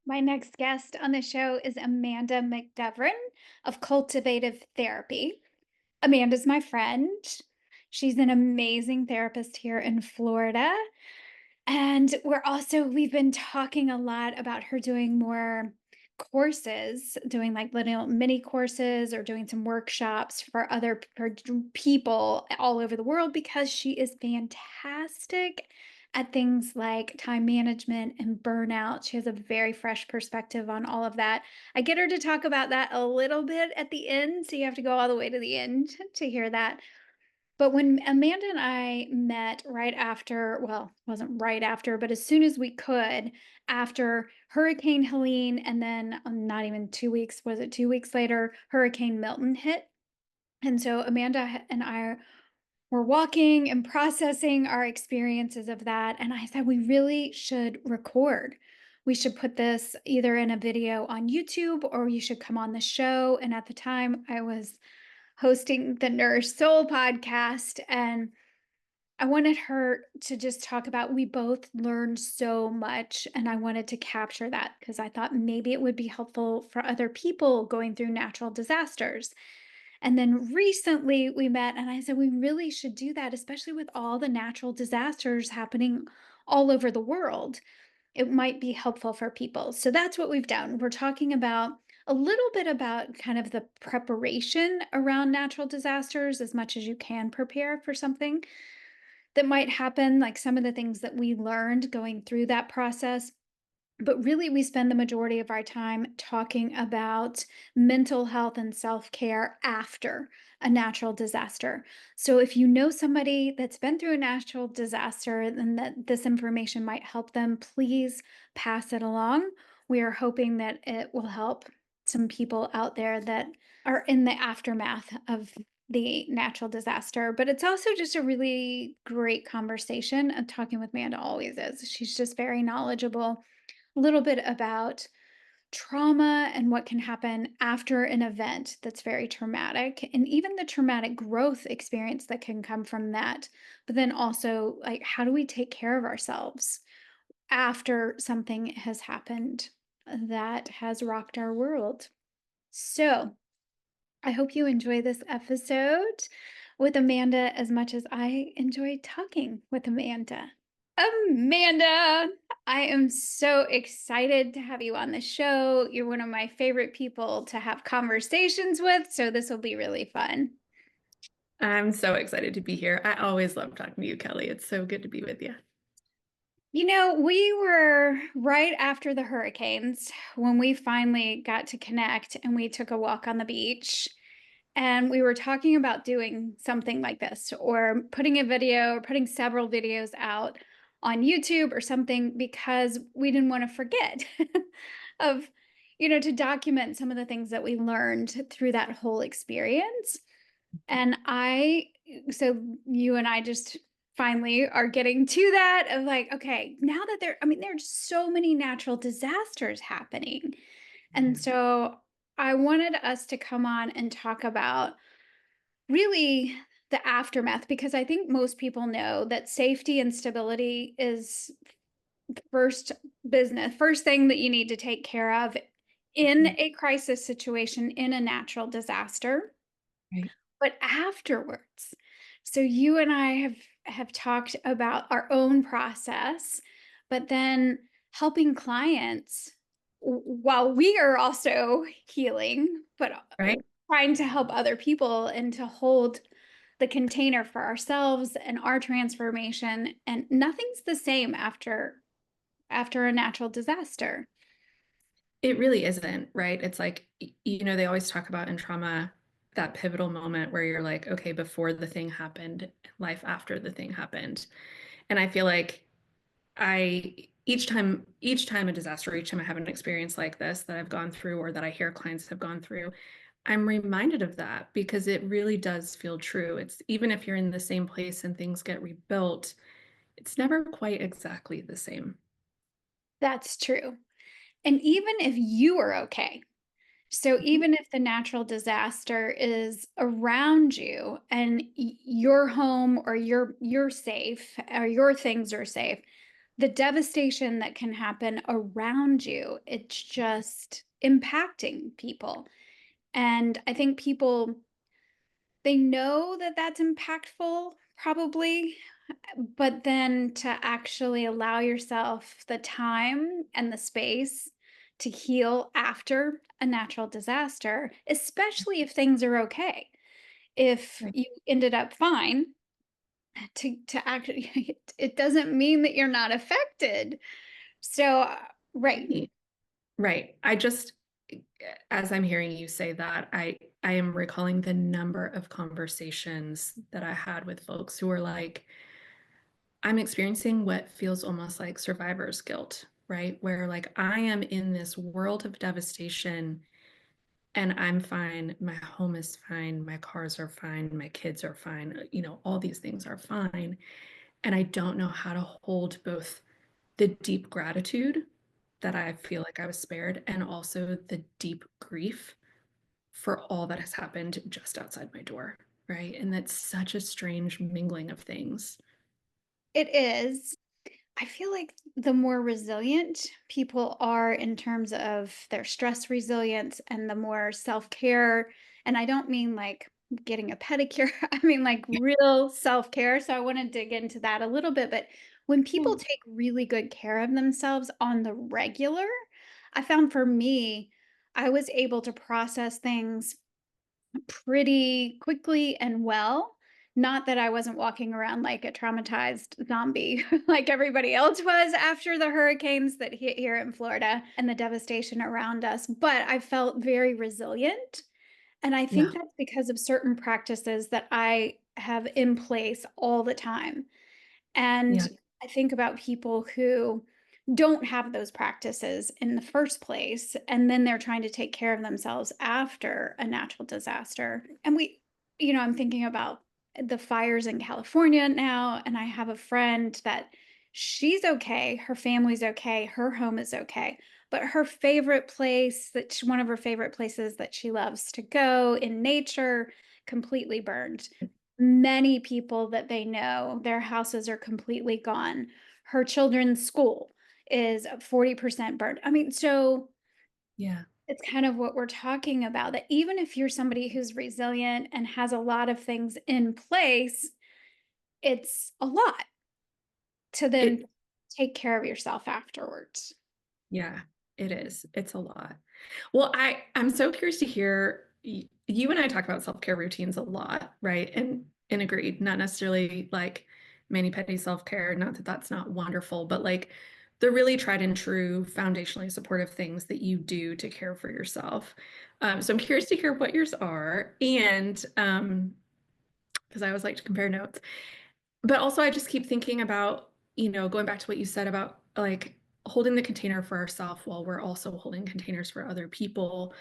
My next guest on the show is Amanda McGovern of Cultivative Therapy. Amanda's my friend. She's an amazing therapist here in Florida. And we've been talking a lot about her doing more courses, doing like little mini courses or doing some workshops for people all over the world because she is fantastic at things like time management and burnout. She has a very fresh perspective on all of that. I get her to talk about that a little bit at the end, so you have to go all the way to the end to hear that. But when Amanda and I met right after, well, it wasn't right after, but as soon as we could, after Hurricane Helene, and then not even 2 weeks, was it 2 weeks later, Hurricane Milton hit. And so and I were walking and processing our experiences of that. And I said, we really should record. We should put this either in a video on YouTube or you should come on the show. And at the time, I was hosting the Nurse Soul podcast. And I wanted her to just talk about, we both learned so much. And I wanted to capture that because I thought maybe it would be helpful for other people going through natural disasters. And then recently we met, and I said, we really should do that, especially with all the natural disasters happening all over the world. It might be helpful for people. So that's what we've done. We're talking about a little bit about kind of the preparation around natural disasters as much as you can prepare for something that might happen, like some of the things that we learned going through that process. But really, we spend the majority of our time talking about mental health and self care after a natural disaster. So, if you know somebody that's been through a natural disaster and that this information might help them, please pass it along. We are hoping that it will help some people out there that are in the aftermath of the natural disaster. But it's also just a really great conversation. And talking with Manda always is. She's just very knowledgeable, a little bit about trauma and what can happen after an event that's very traumatic, and even the traumatic growth experience that can come from that. But then also, like, how do we take care of ourselves after something has happened that has rocked our world? So, I hope you enjoy this episode with Amanda as much as I enjoy talking with Amanda. Amanda, I am so excited to have you on the show. You're one of my favorite people to have conversations with, so this will be really fun. I'm so excited to be here. I always love talking to you, Kelly. It's so good to be with you. We were right after the hurricanes when we finally got to connect and we took a walk on the beach. And we were talking about doing something like this or putting a video or putting several videos out on YouTube or something because we didn't want to forget of, to document some of the things that we learned through that whole experience. And so you and I just finally are getting to that of like, okay, now that there's so many natural disasters happening. And so I wanted us to come on and talk about really the aftermath because I think most people know that safety and stability is first first thing that you need to take care of in Mhm. a crisis situation, in a natural disaster, Right. but afterwards. So you and I have talked about our own process, but then helping clients while we are also healing, but Right. trying to help other people and to hold the container for ourselves and our transformation. And nothing's the same after a natural disaster. It really isn't, right? It's like, they always talk about in trauma that pivotal moment where you're like, okay, before the thing happened, life after the thing happened. And I feel like each time a disaster, each time I have an experience like this that I've gone through or that I hear clients have gone through, I'm reminded of that because it really does feel true. It's even if you're in the same place and things get rebuilt, it's never quite exactly the same. That's true. And even if you are okay, so Mhm. even if the natural disaster is around you and your home or you're safe or your things are safe, the devastation that can happen around you, it's just impacting people. And I think people, they know that that's impactful, probably, but then to actually allow yourself the time and the space to heal after a natural disaster, especially if things are okay. If Right. you ended up fine, to actually, it doesn't mean that you're not affected. So, right. Right. Right. I just, as I'm hearing you say that, I am recalling the number of conversations that I had with folks who are like, I'm experiencing what feels almost like survivor's guilt, right? Where like I am in this world of devastation and I'm fine. My home is fine. My cars are fine. My kids are fine. All these things are fine. And I don't know how to hold both the deep gratitude that I feel like I was spared and also the deep grief for all that has happened just outside my door, right? And that's such a strange mingling of things. It is. I feel like the more resilient people are in terms of their stress resilience and the more self-care, and I don't mean like getting a pedicure, I mean like real self-care. So I want to dig into that a little bit. But when people Yeah. take really good care of themselves on the regular, I found for me, I was able to process things pretty quickly and well. Not that I wasn't walking around like a traumatized zombie like everybody else was after the hurricanes that hit here in Florida and the devastation around us, but I felt very resilient. And I think Yeah. that's because of certain practices that I have in place all the time. And Yeah. I think about people who don't have those practices in the first place, and then they're trying to take care of themselves after a natural disaster. And I'm thinking about the fires in California now, and I have a friend that she's okay, her family's okay, her home is okay. But her favorite place one of her favorite places that she loves to go in nature, completely burned. Many people that they know, their houses are completely gone. Her children's school is 40% burned. I mean, so Yeah. it's kind of what we're talking about, that even if you're somebody who's resilient and has a lot of things in place, it's a lot to then It take care of yourself afterwards. yeah, it is. It's a lot. Well, I'm so curious to hear you and I talk about self-care routines a lot, right? And agreed, not necessarily like mani-pedi self-care, not that that's not wonderful, but like the really tried and true foundationally supportive things that you do to care for yourself. So I'm curious to hear what yours are, and because I always like to compare notes. But also, I just keep thinking about, going back to what you said about like holding the container for ourselves while we're also holding containers for other people.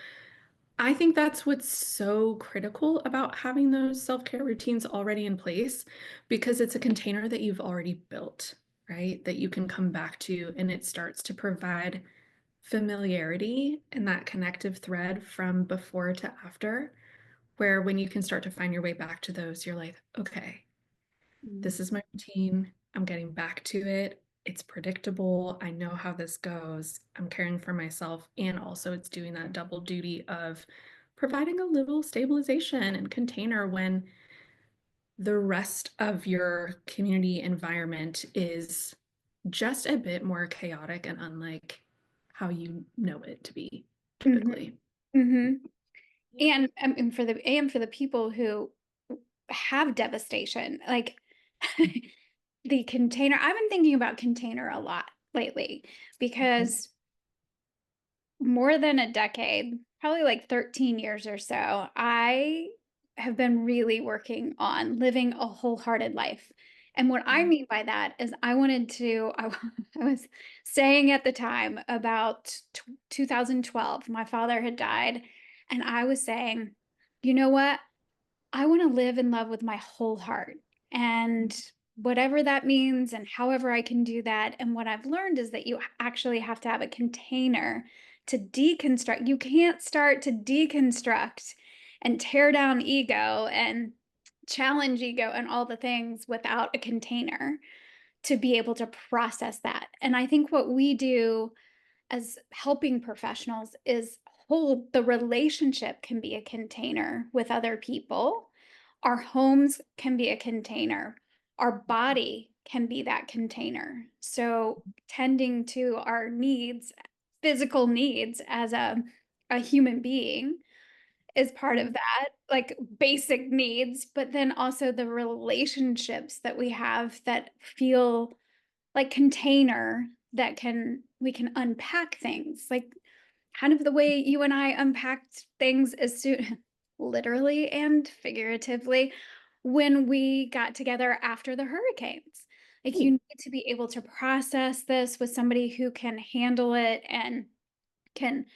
I think that's what's so critical about having those self-care routines already in place because it's a container that you've already built, right? That you can come back to, and it starts to provide familiarity and that connective thread from before to after, where when you can start to find your way back to those, you're like, okay, Mm. this is my routine. I'm getting back to it. It's predictable. I know how this goes. I'm caring for myself. And also, it's doing that double duty of providing a little stabilization and container when the rest of your community environment is just a bit more chaotic and unlike how you know it to be Mhm. typically. Mhm. Yeah. And for the people who have devastation, like the container, I've been thinking about container a lot lately Mhm. because more than a decade, probably like 13 years or so, I have been really working on living a wholehearted life. And what I Yeah. mean by that is I was saying at the time about 2012, my father had died. And I was saying, you know what? I want to live in love with my whole heart. And whatever that means, and however I can do that. And what I've learned is that you actually have to have a container to deconstruct. You can't start to deconstruct and tear down ego and challenge ego and all the things without a container. to be able to process that. And I think what we do as helping professionals is hold the relationship can be a container with other people. Our homes can be a container. Our body can be that container. So tending to our needs, physical needs as a human being is part of that, like basic needs, but then also the relationships that we have that feel like container that can we can unpack things like kind of the way you and I unpacked things as soon literally and figuratively when we got together after the hurricanes. Like you Right. need to be able to process this with somebody who can handle it and can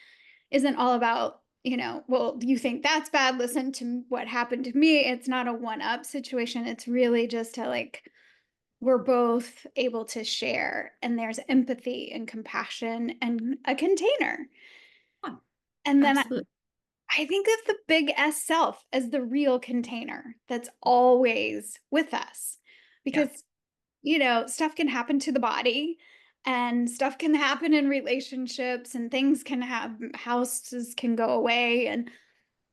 isn't all about, well, you think that's bad, listen to what happened to me. It's not a one up situation. It's really just to like we're both able to share and there's empathy and compassion and a container. Yeah, And then absolutely. I think of the big S self as the real container that's always with us Yes. because, stuff can happen to the body and stuff can happen in relationships and things can have houses can go away and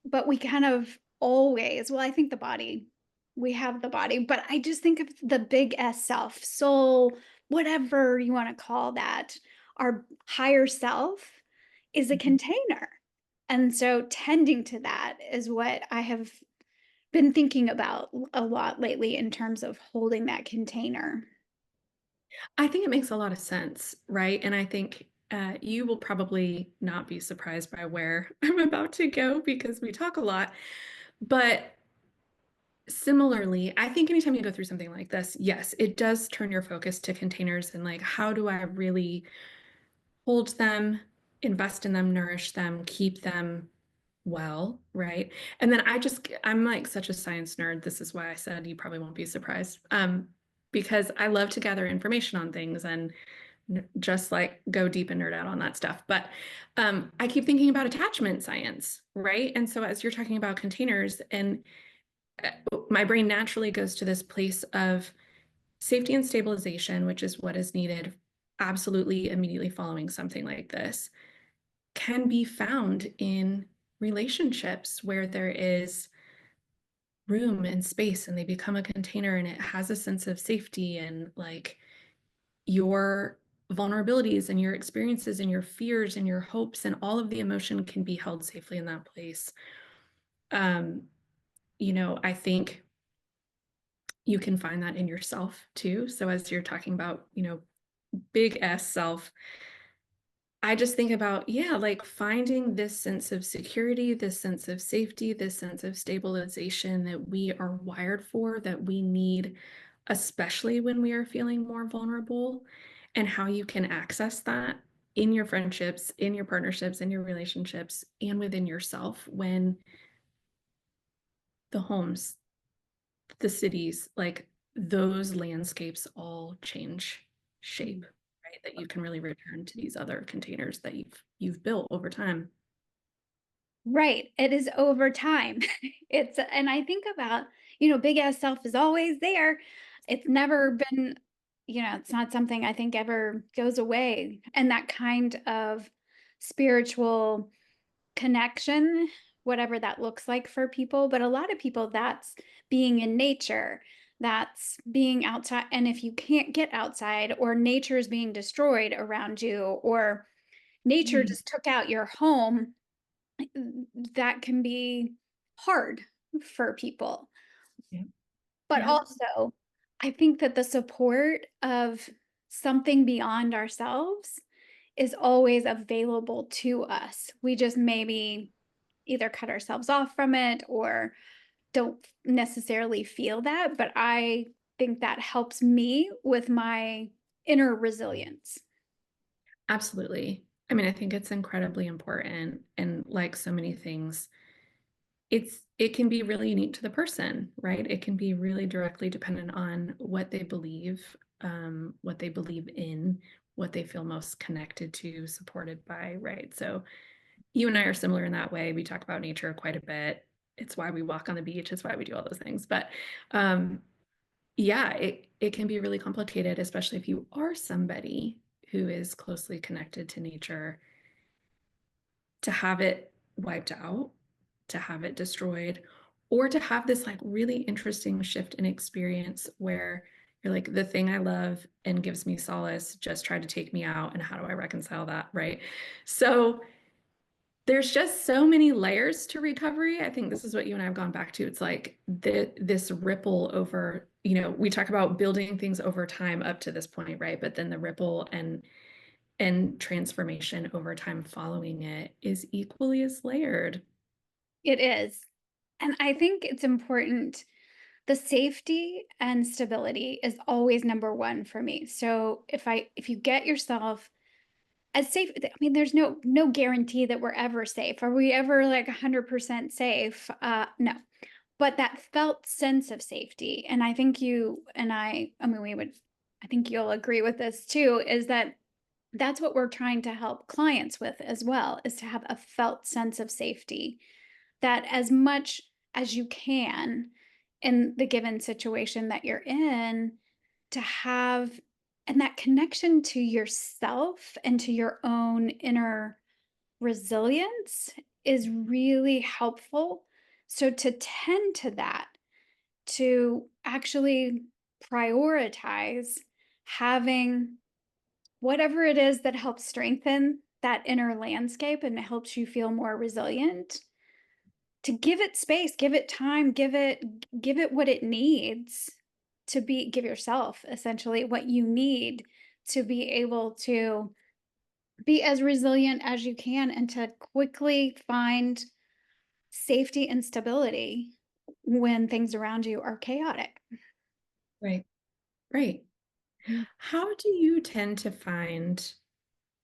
but we kind of always well, I think the body we have the body, but I just think of the big S self, soul, whatever you wanna call that. Our higher self is a Mhm. container, and so tending to that is what I have been thinking about a lot lately in terms of holding that container. I think it makes a lot of sense, right? And I think you will probably not be surprised by where I'm about to go because we talk a lot. But similarly, I think anytime you go through something like this, yes, it does turn your focus to containers and like, how do I really hold them, invest in them, nourish them, keep them well, right? And then I'm like such a science nerd. This is why I said you probably won't be surprised. Because I love to gather information on things and just like go deep and nerd out on that stuff. But I keep thinking about attachment science, right? And so as you're talking about containers, and my brain naturally goes to this place of safety and stabilization, which is what is needed absolutely immediately following something like this, can be found in relationships where there is room and space and they become a container and it has a sense of safety and like your vulnerabilities and your experiences and your fears and your hopes and all of the emotion can be held safely in that place. Um, I think you can find that in yourself too. So as you're talking about, big S self, I just think about, yeah, like finding this sense of security, this sense of safety, this sense of stabilization that we are wired for, that we need, especially when we are feeling more vulnerable, and how you can access that in your friendships, in your partnerships, in your relationships, and within yourself when the homes, the cities, like those landscapes all change shape, right? That you can really return to these other containers that you've built over time. Right. It is over time. And I think about, big ass self is always there. It's never been, it's not something I think ever goes away. And that kind of spiritual connection, whatever that looks like for people. But a lot of people, that's being in nature, that's being outside. And if you can't get outside, or nature is being destroyed around you, or nature Mm. just took out your home, that can be hard for people. Yeah. But Yeah. also, I think that the support of something beyond ourselves is always available to us. We just maybe either cut ourselves off from it or don't necessarily feel that. But I think that helps me with my inner resilience. Absolutely. I mean, I think it's incredibly important. And like so many things, it can be really unique to the person, right? It can be really directly dependent on what they believe in, what they feel most connected to, supported by, right? So you and I are similar in that way. We talk about nature quite a bit. It's why we walk on the beach. It's why we do all those things. But um, yeah, it can be really complicated, especially if you are somebody who is closely connected to nature, to have it wiped out, to have it destroyed, or to have this like really interesting shift in experience where you're like, the thing I love and gives me solace just tried to take me out. And how do I reconcile that? Right. So there's just so many layers to recovery. I think this is what you and I have gone back to. It's like this ripple over, we talk about building things over time up to this point, right? But then the ripple and transformation over time following it is equally as layered. It is. And I think it's important. The safety and stability is always number one for me. So if you get yourself as safe, I mean, there's no guarantee that we're ever safe. Are we ever like 100% safe? No. But that felt sense of safety, and I think you and I mean, I think you'll agree with this too, is that that's what we're trying to help clients with as well, is to have a felt sense of safety, that as much as you can in the given situation that you're in, to have, and that connection to yourself and to your own inner resilience is really helpful. So to tend to that, to actually prioritize having whatever it is that helps strengthen that inner landscape and helps you feel more resilient, to give it space, give it time, give it what it needs to be, give yourself essentially what you need to be able to be as resilient as you can and to quickly find safety and stability when things around you are chaotic. Right. Right. Mm. How do you tend to find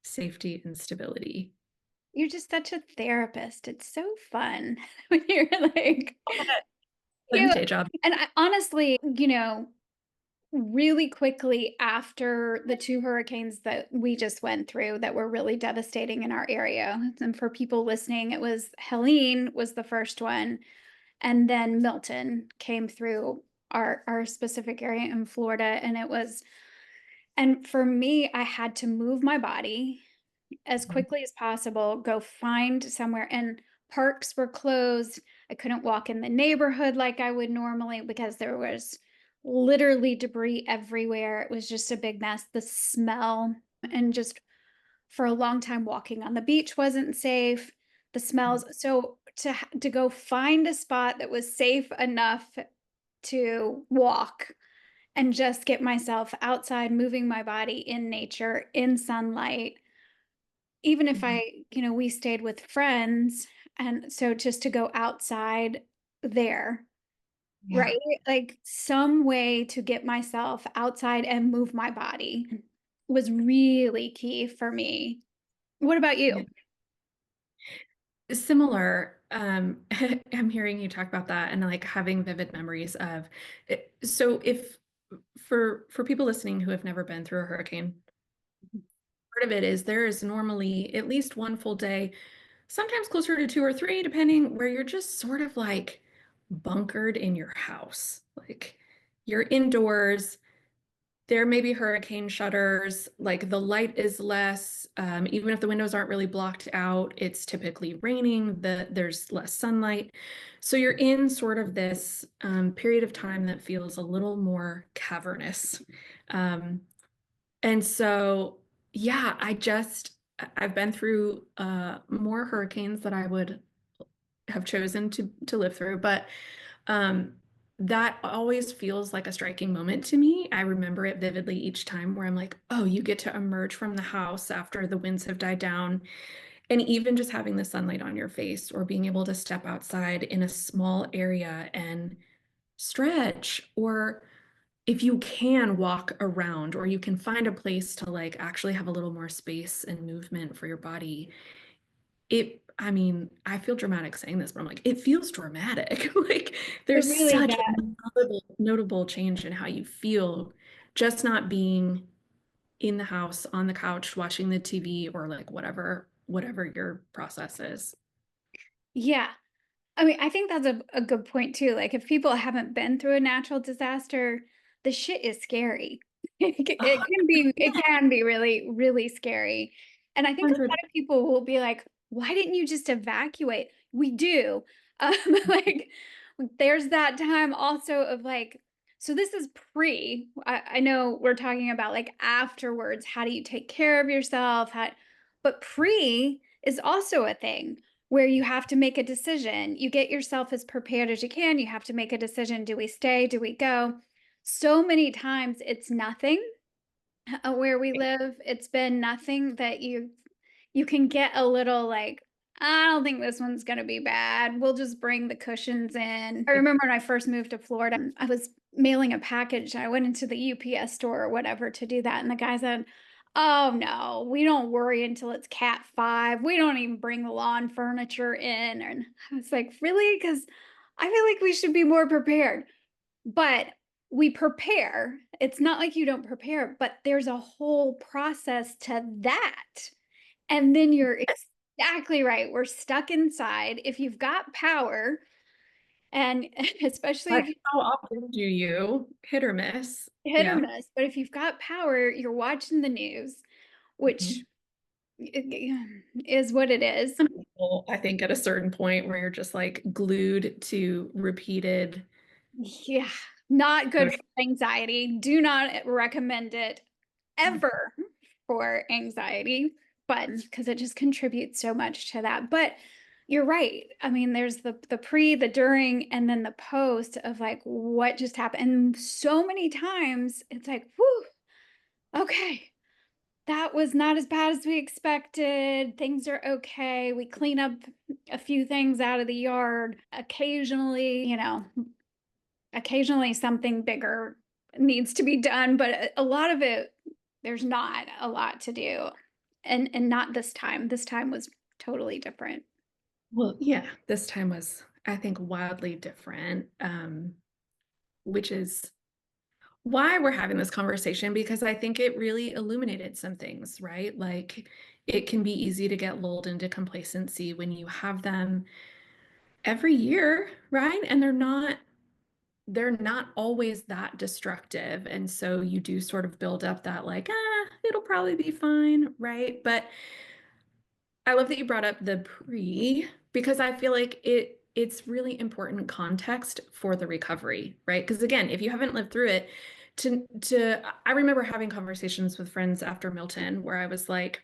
safety and stability? You're just such a therapist. It's so fun when you're like, Fun you day job. and I honestly, really quickly after the 2 hurricanes that we just went through that were really devastating in our area, and for people listening, it was Helene was the first one, and then Milton came through our specific area in Florida, and it was, and for me, I had to move my body as Mhm. quickly as possible, go find somewhere, and parks were closed. I couldn't walk in the neighborhood like I would normally because there was literally debris everywhere. It was just a big mess. The smell, and just for a long time walking on the beach wasn't safe. The smells. So to go find a spot that was safe enough to walk and just get myself outside, moving my body in nature, in sunlight, even if Mhm. we stayed with friends, and so just to go outside there, Yeah. right? Like some way to get myself outside and move my body was really key for me. What about Yeah. you? Similar. I'm hearing you talk about that and like having vivid memories of it. So if for people listening who have never been through a hurricane, part of it is there is normally at least one full day, sometimes closer to two or three, depending, where you're just sort of like bunkered in your house. Like you're indoors, there may be hurricane shutters, like the light is less, even if the windows aren't really blocked out, it's typically raining, there's less sunlight. So you're in sort of this period of time that feels a little more cavernous. Um, and so, yeah, I've been through more hurricanes that I would have chosen to live through, but um, that always feels like a striking moment to me. I remember it vividly each time where I'm like, oh, you get to emerge from the house after the winds have died down. And even just having the sunlight on your face or being able to step outside in a small area and stretch, or if you can walk around or you can find a place to like actually have a little more space and movement for your body, I mean, I feel dramatic saying this, but I'm like, it feels dramatic. Like It there's really such a does. notable change in how you feel just not being in the house on the couch watching the TV or like whatever your process is. Yeah. I mean, I think that's a good point too. Like if people haven't been through a natural disaster, the shit is scary. It can be really, really scary. And I think a 100. lot of people will be like, why didn't you just evacuate? We do. Um, like there's that time also of like, so this is I know we're talking about like afterwards, how do you take care of yourself? But pre is also a thing where you have to make a decision. You get yourself as prepared as you can. You have to make a decision. Do we stay? Do we go? So many times it's nothing where we live. It's been nothing that you can get a little like, I don't think this one's going to be bad. We'll just bring the cushions in. I remember when I first moved to Florida, I was mailing a package. I went into the UPS store or whatever to do that. And the guy said, oh no, we don't worry until it's cat 5. We don't even bring the lawn furniture in. And I was like, really? Because I feel like we should be more prepared. But we prepare. It's not like you don't prepare, but there's a whole process to that. And then you're exactly right. We're stuck inside. If you've got power, and especially But if you how often do you hit or miss? hit or Yeah. miss, but if you've got power, you're watching the news, which Mhm. is what it is. Some people, I think, at a certain point where you're just like glued to repeated Yeah, not good social. for anxiety. Do not recommend it ever for anxiety, but because it just contributes so much to that. But you're right. I mean, there's the pre, the during, and then the post of like what just happened. And so many times it's like, whew, okay, that was not as bad as we expected. Things are okay. We clean up a few things out of the yard. Occasionally something bigger needs to be done, but a lot of it, there's not a lot to do. And not this time. This time was totally different. Well, yeah, this time was, I think, wildly different, which is why we're having this conversation because I think it really illuminated some things, right? Like it can be easy to get lulled into complacency when you have them every year, right? And they're not always that destructive. And so you do sort of build up that like, it'll probably be fine, right? But I love that you brought up the pre because I feel like it's really important context for the recovery, right? Because again, if you haven't lived through it, to I remember having conversations with friends after Milton where I was like,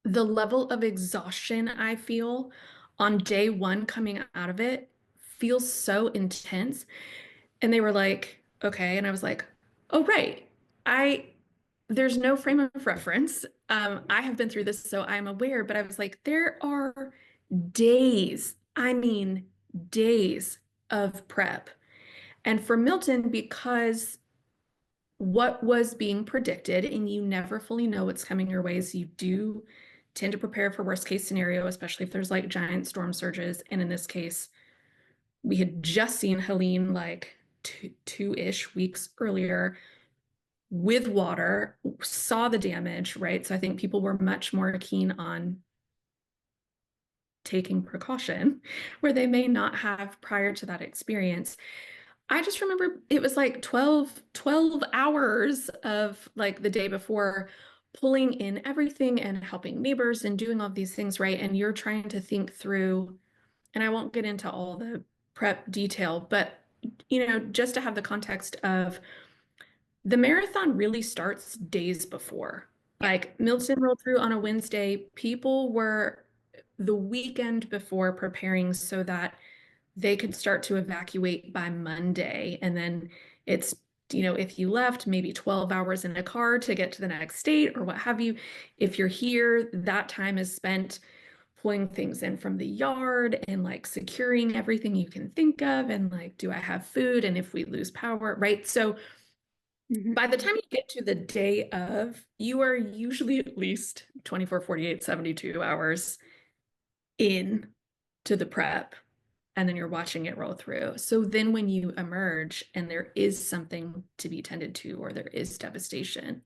the level of exhaustion I feel on day one coming out of it feels so intense. And they were like, okay. And I was like, oh, right. I there's no frame of reference. I have been through this, so I'm aware, but I was like, there are days, I mean, days of prep. And for Milton, because what was being predicted, and you never fully know what's coming your way, so you do tend to prepare for worst case scenario, especially if there's like giant storm surges. And in this case, we had just seen Helene like two-ish weeks earlier with water, saw the damage, right? So I think people were much more keen on taking precaution where they may not have prior to that experience. I just remember it was like 12 hours of like the day before pulling in everything and helping neighbors and doing all these things, right? And you're trying to think through, and I won't get into all the prep detail, but just to have the context of the marathon really starts days before. Yeah. Like Milton rolled through on a Wednesday. People were the weekend before preparing so that they could start to evacuate by Monday. And then it's, if you left maybe 12 hours in a car to get to the next state or what have you, if you're here, that time is spent pulling things in from the yard and like securing everything you can think of. And like, do I have food? And if we lose power, right? So Mhm. by the time you get to the day of, you are usually at least 24, 48, 72 hours in to the prep, and then you're watching it roll through. So then when you emerge and there is something to be tended to, or there is devastation,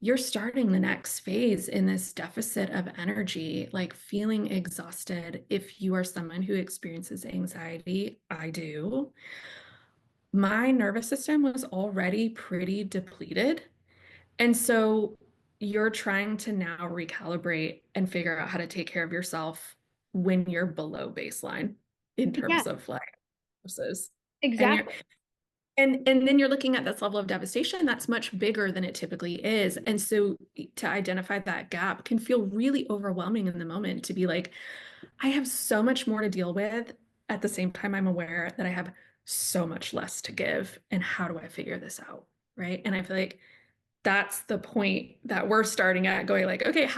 you're starting the next phase in this deficit of energy, like feeling exhausted. If you are someone who experiences anxiety, I do. my nervous system was already pretty depleted. And so you're trying to now recalibrate and figure out how to take care of yourself when you're below baseline in Yeah, terms of like resources. And you're exactly. and then you're looking at this level of devastation that's much bigger than it typically is. And so to identify that gap can feel really overwhelming in the moment to be like, I have so much more to deal with. At the same time, I'm aware that I have so much less to give. And how do I figure this out? Right. And I feel like that's the point that we're starting at going like, okay,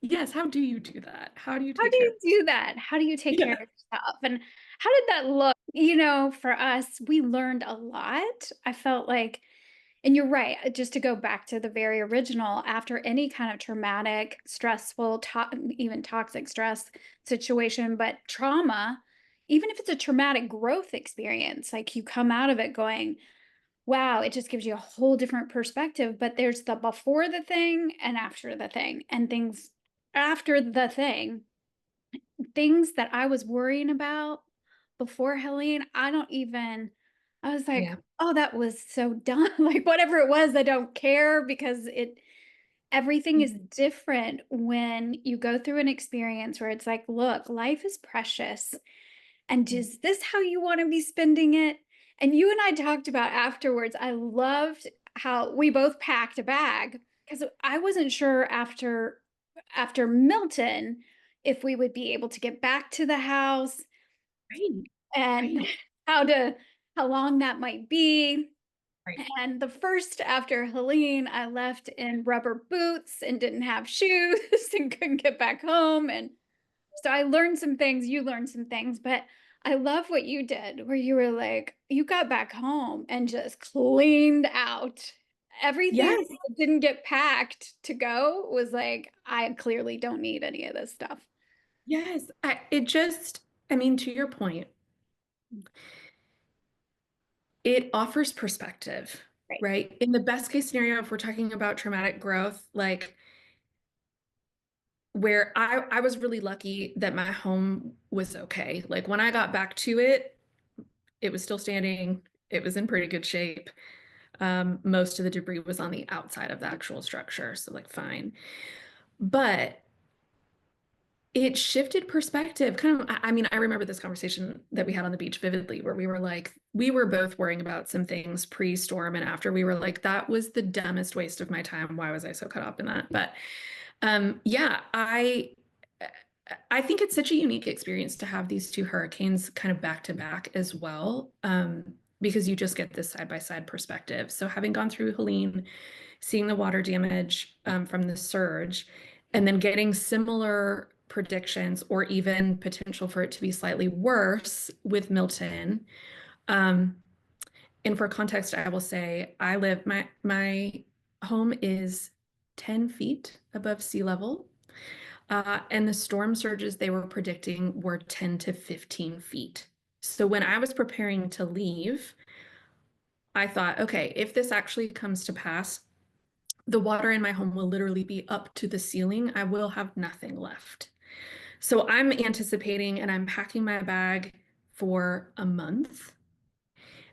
yes, how do you do that? How do you How take do care of you do that? How do you take care Yeah. of yourself? And how did that look? For us, we learned a lot. I felt like, and you're right, just to go back to the very original, after any kind of traumatic, stressful, even toxic stress situation, but trauma, even if it's a traumatic growth experience, like you come out of it going, wow, it just gives you a whole different perspective. But there's the before the thing and after the thing, and things after the thing, things that I was worrying about before Helene, I was like, Yeah. oh, that was so dumb. Like whatever it was, I don't care because everything is different when you go through an experience where it's like, look, life is precious. And is this how you want to be spending it? And you and I talked about afterwards. I loved how we both packed a bag because I wasn't sure after Milton if we would be able to get back to the house Right. and Right. how long that might be. Right. And the first after Helene, I left in rubber boots and didn't have shoes and couldn't get back home. And so I learned some things, you learned some things, but I love what you did, where you were like, you got back home and just cleaned out everything Yes. that didn't get packed to go was like, I clearly don't need any of this stuff. Yes. I mean, to your point, it offers perspective, Right. right? In the best case scenario, if we're talking about traumatic growth, like where I was really lucky that my home was okay. Like when I got back to it, it was still standing. It was in pretty good shape. Most of the debris was on the outside of the actual structure, so like fine. But it shifted perspective. Kind of, I mean, I remember this conversation that we had on the beach vividly, where we were like, we were both worrying about some things pre-storm and after. We were like, that was the dumbest waste of my time. Why was I so caught up in that? But yeah, I think it's such a unique experience to have these two hurricanes kind of back to back as well, because you just get this side by side perspective. So having gone through Helene, seeing the water damage from the surge, and then getting similar predictions or even potential for it to be slightly worse with Milton. Um, and for context, I will say my home is 10 feet above sea level. And the storm surges they were predicting were 10 to 15 feet. So when I was preparing to leave, I thought, okay, if this actually comes to pass, the water in my home will literally be up to the ceiling. I will have nothing left. So I'm anticipating and I'm packing my bag for a month.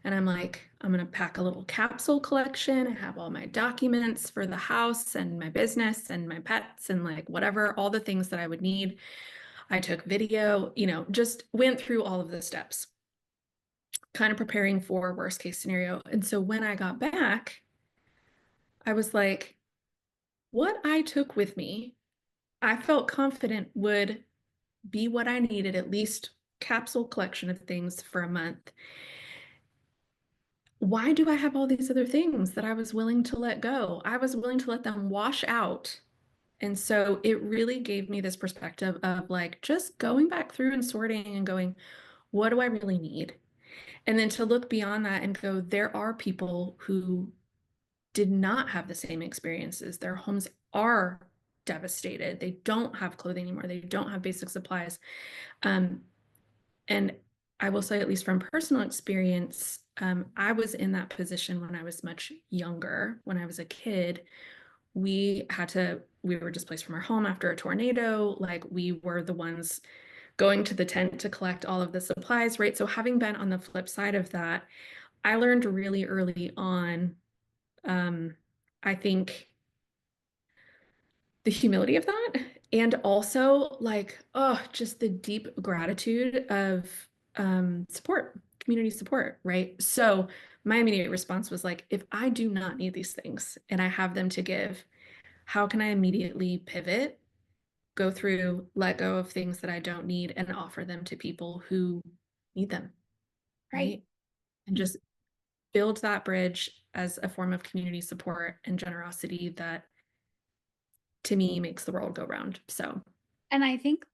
And I'm like, I'm going to pack a little capsule collection and have all my documents for the house and my business and my pets and like whatever, all the things that I would need. I took video, just went through all of the steps, kind of preparing for worst case scenario. And so when I got back, I was like, what I took with me, I felt confident would be what I needed, at least capsule collection of things for a month. Why do I have all these other things that I was willing to let go? I was willing to let them wash out. And so it really gave me this perspective of like just going back through and sorting and going, what do I really need? And then to look beyond that and go, there are people who did not have the same experiences. Their homes are devastated. They don't have clothing anymore. They don't have basic supplies. Um, and I will say, at least from personal experience, I was in that position when I was much younger. When I was a kid, we were displaced from our home after a tornado. Like we were the ones going to the tent to collect all of the supplies, right? So having been on the flip side of that, I learned really early on, um, I think the humility of that, and also like, oh, just the deep gratitude of support, community support, right? So my immediate response was like, if I do not need these things and I have them to give, how can I immediately pivot, go through, let go of things that I don't need and offer them to people who need them, Right. right? And just build that bridge as a form of community support and generosity that to me makes the world go round. So, And I think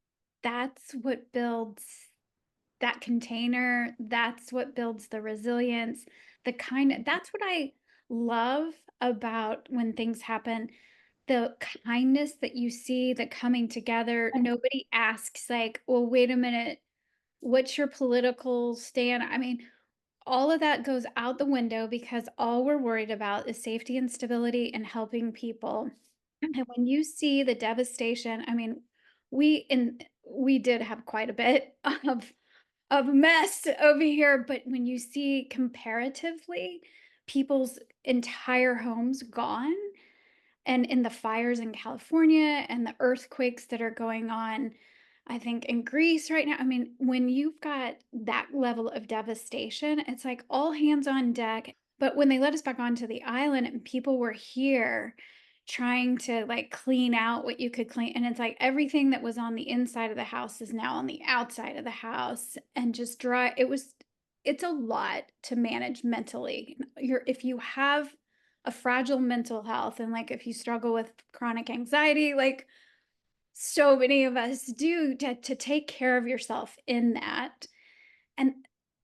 that's what builds that container. That's what builds the resilience, that's what I love about when things happen. The kindness that you see, the coming together. Nobody asks, like, well, wait a minute, what's your political stand? I mean, all of that goes out the window because all we're worried about is safety and stability and helping people. And when you see the devastation, I mean, we did have quite a bit of mess over here, but when you see comparatively people's entire homes gone, and in the fires in California and the earthquakes that are going on, I think in Greece right now. I mean, when you've got that level of devastation, it's like all hands on deck. But when they let us back onto the island and people were here trying to like clean out what you could clean, and it's like everything that was on the inside of the house is now on the outside of the house and just dry. It's a lot to manage mentally. If you have a fragile mental health and like if you struggle with chronic anxiety, like so many of us do, to take care of yourself in that. And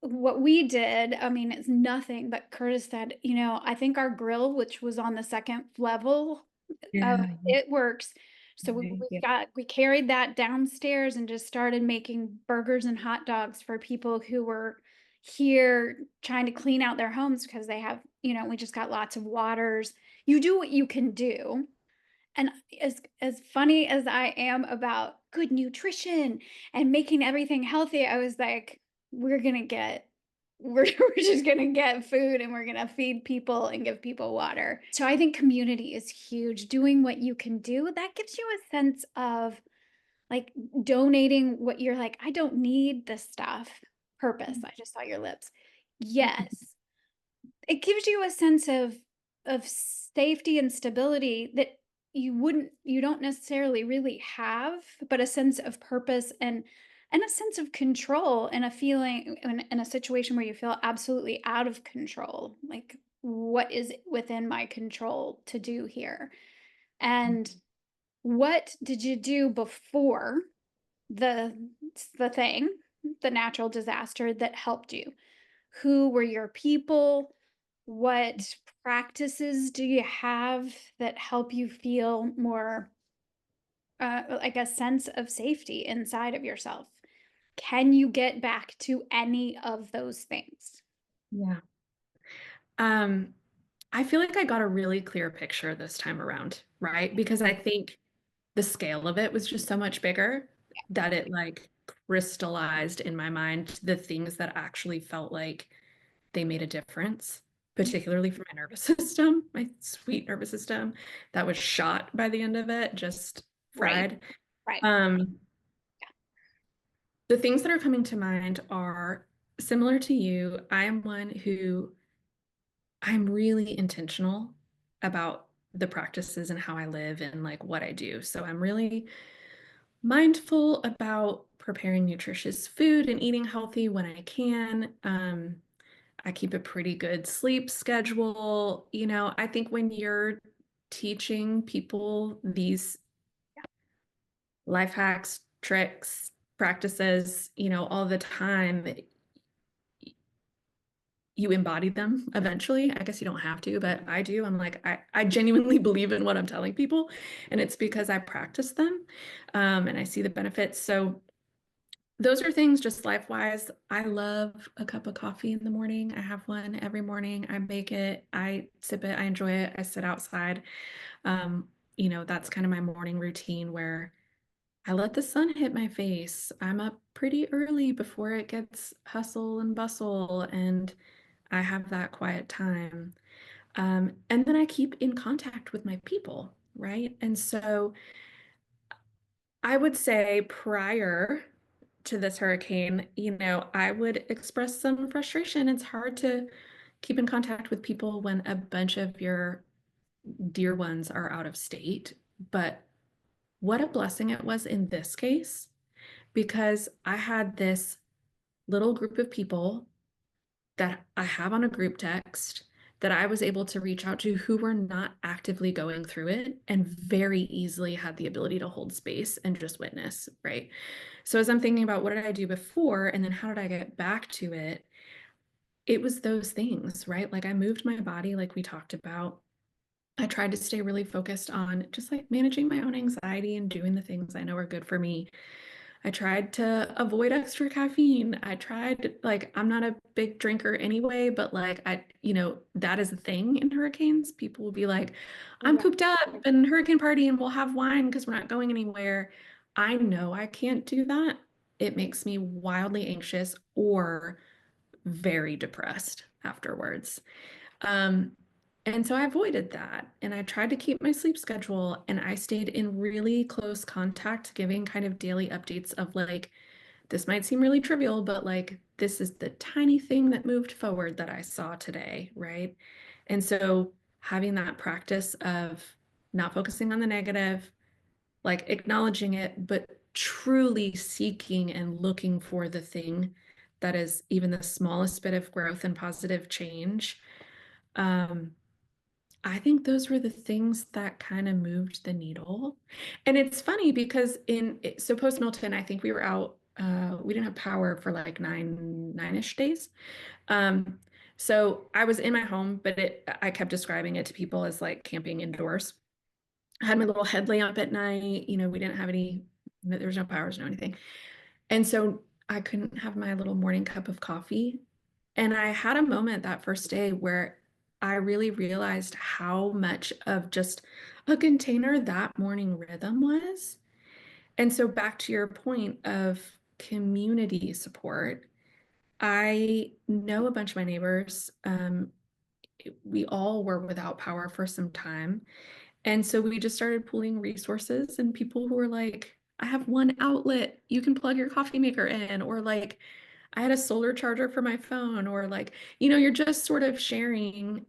what we did, I mean, it's nothing, but Curtis said, I think our grill, which was on the second level, yeah, it works. So yeah, we carried that downstairs and just started making burgers and hot dogs for people who were here trying to clean out their homes because they have, we just got lots of waters. You do what you can do. And as funny as I am about good nutrition and making everything healthy, I was like, we're gonna get we're just gonna get food and we're gonna feed people and give people water. So I think community is huge. Doing what you can do, that gives you a sense of like donating what you're like, I don't need this stuff. Purpose. I just saw your lips. Yes, it gives you a sense of safety and stability that you don't necessarily really have, but a sense of purpose and a sense of control and a feeling in a situation where you feel absolutely out of control, like what is within my control to do here, and what did you do before the thing, the natural disaster that helped you? Who were your people? What practices do you have that help you feel more, like a sense of safety inside of yourself? Can you get back to any of those things? yeah. Um, I feel like I got a really clear picture this time around, right? Because I think the scale of it was just so much bigger that it like crystallized in my mind the things that actually felt like they made a difference, particularly for my nervous system, my sweet nervous system that was shot by the end of it, just Right, fried. right. Um, the things that are coming to mind are similar to you. I am one who I'm really intentional about the practices and how I live and like what I do. So I'm really mindful about preparing nutritious food and eating healthy when I can. I keep a pretty good sleep schedule. I think when you're teaching people these life hacks, tricks, practices, all the time, you embody them eventually. I guess you don't have to, but I do. I'm like, I genuinely believe in what I'm telling people, and it's because I practice them, and I see the benefits. So those are things just life wise. I love a cup of coffee in the morning. I have one every morning. I make it, I sip it, I enjoy it. I sit outside. Um, that's kind of my morning routine where I let the sun hit my face. I'm up pretty early before it gets hustle and bustle, and I have that quiet time. And then I keep in contact with my people, right? And so I would say prior to this hurricane, I would express some frustration. It's hard to keep in contact with people when a bunch of your dear ones are out of state. But what a blessing it was in this case, because I had this little group of people that I have on a group text that I was able to reach out to who were not actively going through it and very easily had the ability to hold space and just witness, right? So as I'm thinking about what did I do before and then how did I get back to it, it was those things, right? Like I moved my body, like we talked about. I tried to stay really focused on just like managing my own anxiety and doing the things I know are good for me. I tried to avoid extra caffeine. I tried, like, I'm not a big drinker anyway, but like, that is a thing in hurricanes. People will be like, I'm Yeah. cooped up and hurricane party and we'll have wine because we're not going anywhere. I know I can't do that. It makes me wildly anxious or very depressed afterwards. Um, and so I avoided that and I tried to keep my sleep schedule and I stayed in really close contact, giving kind of daily updates of like, this might seem really trivial, but like, this is the tiny thing that moved forward that I saw today, right? And so having that practice of not focusing on the negative, like acknowledging it, but truly seeking and looking for the thing that is even the smallest bit of growth and positive change. Um, I think those were the things that kind of moved the needle. And it's funny because so post Milton, I think we were out, we didn't have power for like nine-ish days. Um, so I was in my home, but I kept describing it to people as like camping indoors. I had my little headlamp at night, we didn't have there was no powers, no anything. And so I couldn't have my little morning cup of coffee. And I had a moment that first day where I really realized how much of just a container that morning rhythm was. And so back to your point of community support, I know a bunch of my neighbors. We all were without power for some time. And so we just started pooling resources and people who were like, I have one outlet, you can plug your coffee maker in, or like, I had a solar charger for my phone, or like, you're just sort of sharing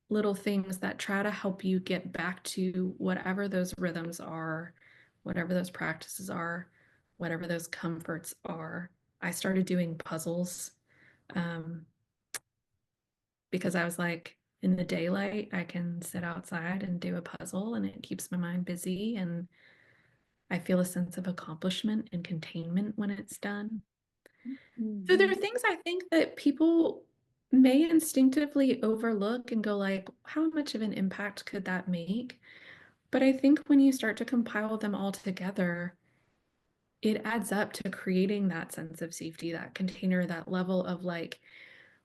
little things that try to help you get back to whatever those rhythms are, whatever those practices are, whatever those comforts are. I started doing puzzles um, because I was like, in the daylight, I can sit outside and do a puzzle and it keeps my mind busy and I feel a sense of accomplishment and containment when it's done. So there Mhm. are things I think that people may instinctively overlook and go like, how much of an impact could that make? But I think when you start to compile them all together, it adds up to creating that sense of safety, that container, that level of like,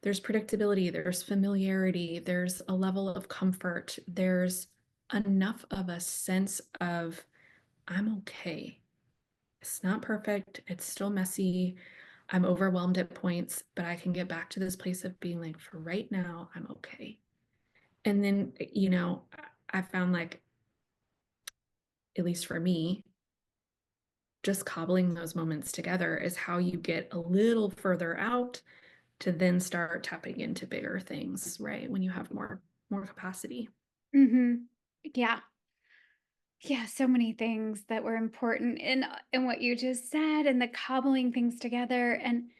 there's predictability, there's familiarity, there's a level of comfort, there's enough of a sense of, I'm okay. It's not perfect, it's still messy. I'm overwhelmed at points, but I can get back to this place of being like, for right now, I'm okay. And then, I found like, at least for me, just cobbling those moments together is how you get a little further out to then start tapping into bigger things, right? When you have more capacity. Mhm. Yeah. Yeah, so many things that were important in what you just said and the cobbling things together and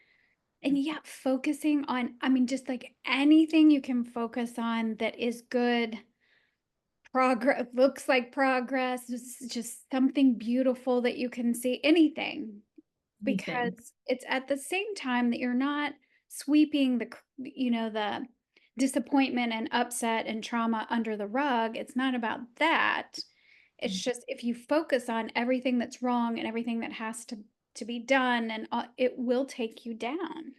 yeah, focusing on I mean just like anything you can focus on that is good progress looks like progress, just something beautiful that you can see anything Anything. because it's at the same time that you're not sweeping the disappointment and upset and trauma under the rug. It's not about that. It's just if you focus on everything that's wrong and everything that has to be done and it will take you down.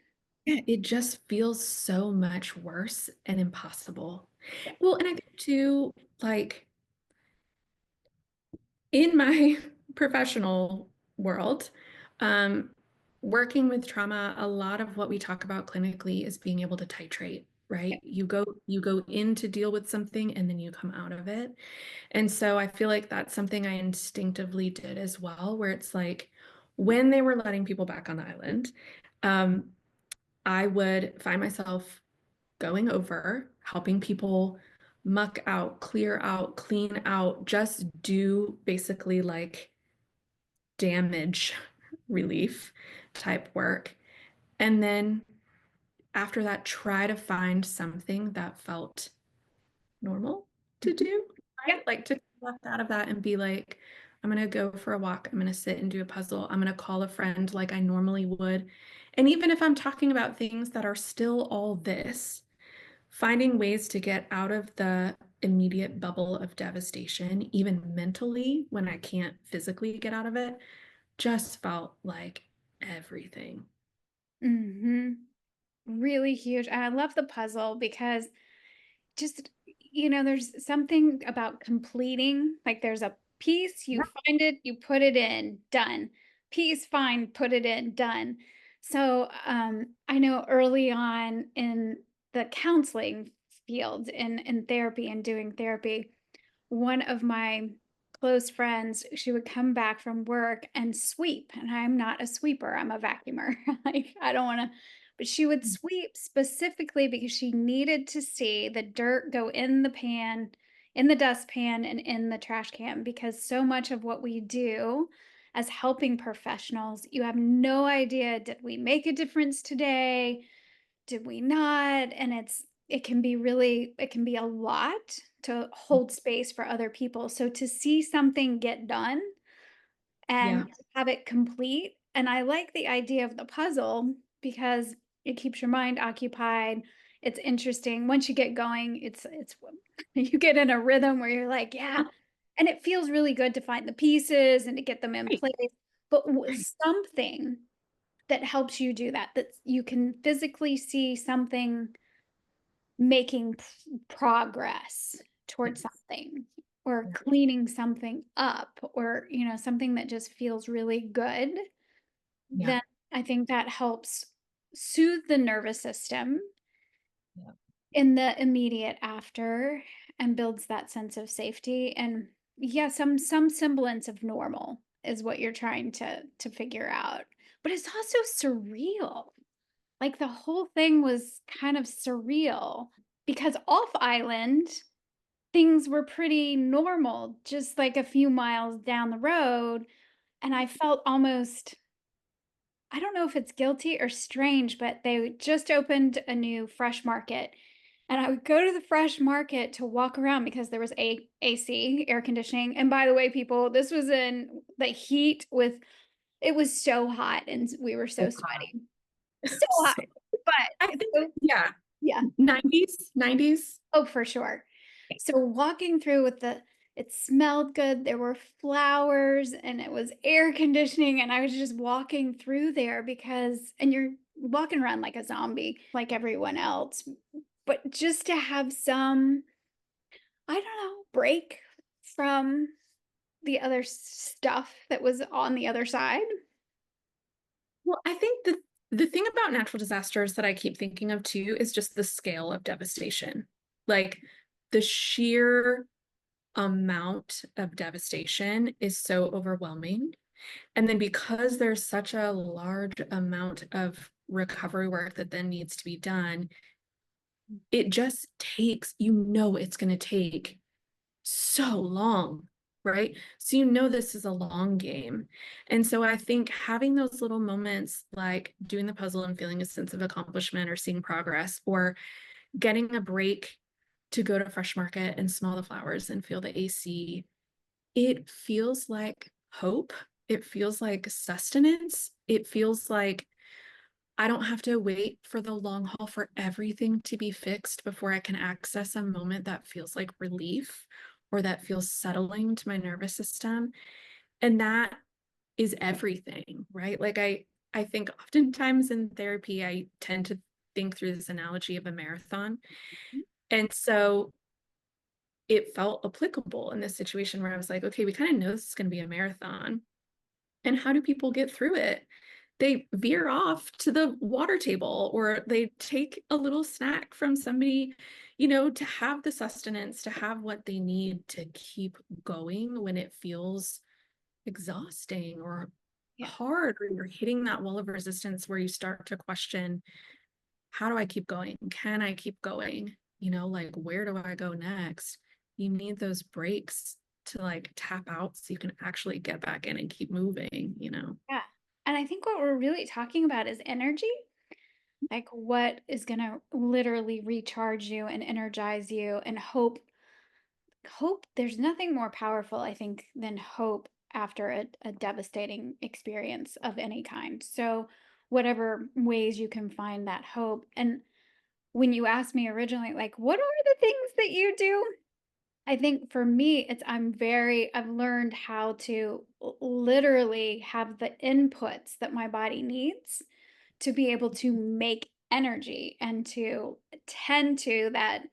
Yeah, it just feels so much worse and impossible. Yeah. Well, and I think too, like in my professional world, um, working with trauma, a lot of what we talk about clinically is being able to titrate, Yeah. right? You go in to deal with something and then you come out of it. And so I feel like that's something I instinctively did as well, where it's like when they were letting people back on the island, um, I would find myself going over, helping people muck out, clear out, clean out, just do basically like damage relief type work. And then after that, try to find something that felt normal to Mhm. do, Yeah. right? Like to left out of that and be like, I'm gonna go for a walk. I'm gonna sit and do a puzzle. I'm gonna call a friend like I normally would. And even if I'm talking about things that are still all this, finding ways to get out of the immediate bubble of devastation, even mentally, when I can't physically get out of it, just felt like everything. Mhm. Really huge. And I love the puzzle because just, there's something about completing, like there's a piece, you Yeah. find it, you put it in, done. Piece, fine, put it in, done. So, I know early on in the counseling field in therapy and doing therapy, one of my close friends, she would come back from work and sweep, and I'm not a sweeper, I'm a vacuumer. Like, I don't wanna, but she would sweep specifically because she needed to see the dirt go in the pan, in the dustpan, and in the trash can, because so much of what we do as helping professionals, you have no idea, did we make a difference today? Did we not? And it can be a lot to hold space for other people. So to see something get done Yeah. and have it complete, and I like the idea of the puzzle because it keeps your mind occupied. It's interesting. Once you get going, it's you get in a rhythm where you're like, yeah, and it feels really good to find the pieces and to get them in Right. place. But Right. something that helps you do that, that you can physically see something making progress towards Yes. something, or Yeah. cleaning something up, or something that just feels really good, Yeah. then I think that helps soothe the nervous system Yeah. in the immediate after, and builds that sense of safety, and yeah, some semblance of normal is what you're trying to figure out. But it's also surreal. Like, the whole thing was kind of surreal because off island, things were pretty normal, just like a few miles down the road, and I felt almost, I don't know if it's guilty or strange, but they just opened a new fresh market, and I would go to the fresh market to walk around because there was AC, air conditioning, and by the way, people, this was in the heat with, it was so hot and we were so Oh God. sweaty. So hot, So but I it's think, so, yeah, yeah. 90s. Oh, for sure. So walking through with it smelled good, there were flowers, and it was air conditioning, and I was just walking through there because, and you're walking around like a zombie, like everyone else, but just to have some, I don't know, break from the other stuff that was on the other side. Well, I think the thing about natural disasters that I keep thinking of too is just the scale of devastation. Like the sheer amount of devastation is so overwhelming. And then because there's such a large amount of recovery work that then needs to be done, it just takes, it's going to take so long, right? So this is a long game. And so I think having those little moments like doing the puzzle and feeling a sense of accomplishment or seeing progress or getting a break to go to fresh market and smell the flowers and feel the AC, it feels like hope. It feels like sustenance. It feels like I don't have to wait for the long haul for everything to be fixed before I can access a moment that feels like relief or that feels settling to my nervous system. And that is everything, right? Like I think oftentimes in therapy, I tend to think through this analogy of a marathon. And so it felt applicable in this situation where I was like, okay, we kind of know this is going to be a marathon. And how do people get through it? they veer off to the water table or they take a little snack from somebody, to have the sustenance, to have what they need to keep going when it feels exhausting or Yeah. hard, or you're hitting that wall of resistance where you start to question, how do I keep going? Can I keep going? Like, where do I go next? You need those breaks to like tap out so you can actually get back in and keep moving. Yeah. And I think what we're really talking about is energy. Like what is going to literally recharge you and energize you and hope. There's nothing more powerful, I think, than hope after a devastating experience of any kind. So whatever ways you can find that hope. And when you asked me originally, like, what are the things that you do? I think for me, I've learned how to literally have the inputs that my body needs to be able to make energy and to tend to that.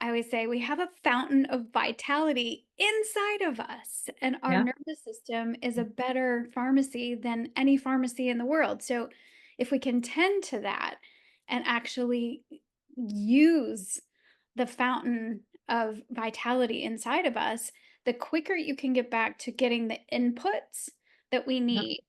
I always say we have a fountain of vitality inside of us, and our Yeah. nervous system is a better pharmacy than any pharmacy in the world. So, if we can tend to that and actually use the fountain of vitality inside of us, the quicker you can get back to getting the inputs that we Yeah. need.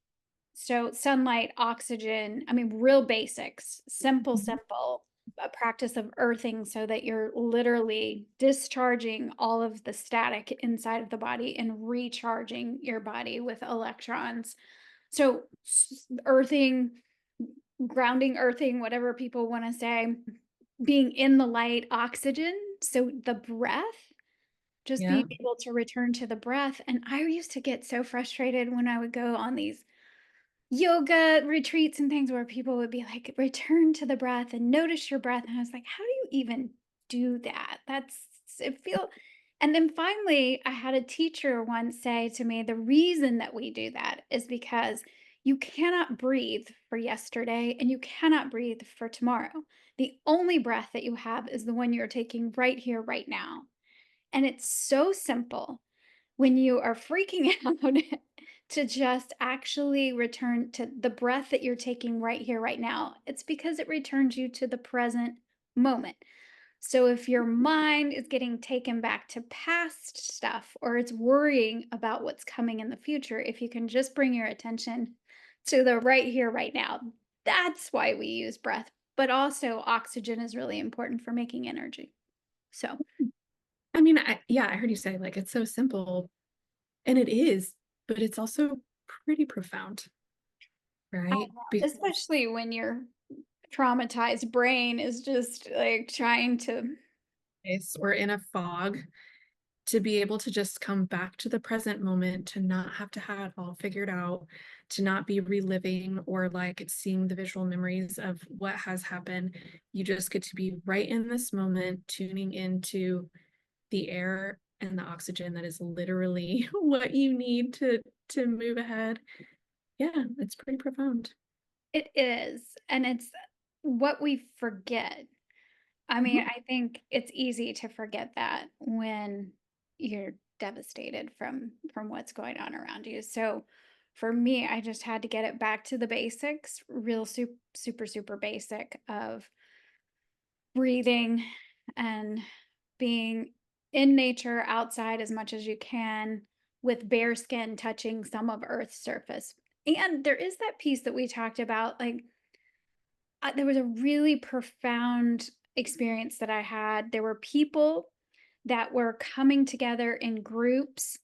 So sunlight, oxygen, I mean, real basics, simple, Mhm. simple, a practice of earthing so that you're literally discharging all of the static inside of the body and recharging your body with electrons. So earthing, grounding, earthing, whatever people want to say, being in the light, oxygen. So the breath, just being Yeah. able to return to the breath. And I used to get so frustrated when I would go on these yoga retreats and things where people would be like, return to the breath and notice your breath. And I was like, how do you even do that? It feel. And then finally, I had a teacher once say to me, the reason that we do that is because you cannot breathe for yesterday and you cannot breathe for tomorrow. The only breath that you have is the one you're taking right here, right now. And it's so simple when you are freaking out to just actually return to the breath that you're taking right here, right now. It's because it returns you to the present moment. So if your mind is getting taken back to past stuff or it's worrying about what's coming in the future, if you can just bring your attention to the right here, right now, that's why we use breath. But also, oxygen is really important for making energy. So, I mean, yeah, I heard you say like it's so simple, and it is, but it's also pretty profound, I right? know, Because especially when your traumatized brain is just like trying to. we're in a fog, to be able to just come back to the present moment, to not have to have it all figured out, to not be reliving or like seeing the visual memories of what has happened. You just get to be right in this moment, tuning into the air and the oxygen that is literally what you need to move ahead. Yeah, it's pretty profound. It is, and it's what we forget. I mean, Mhm. I think it's easy to forget that when you're devastated from what's going on around you. So for me, I just had to get it back to the basics, real super basic of breathing and being in nature outside as much as you can with bare skin touching some of Earth's surface. And there is that piece that we talked about. Like, there was a really profound experience that I had. There were people that were coming together in groups.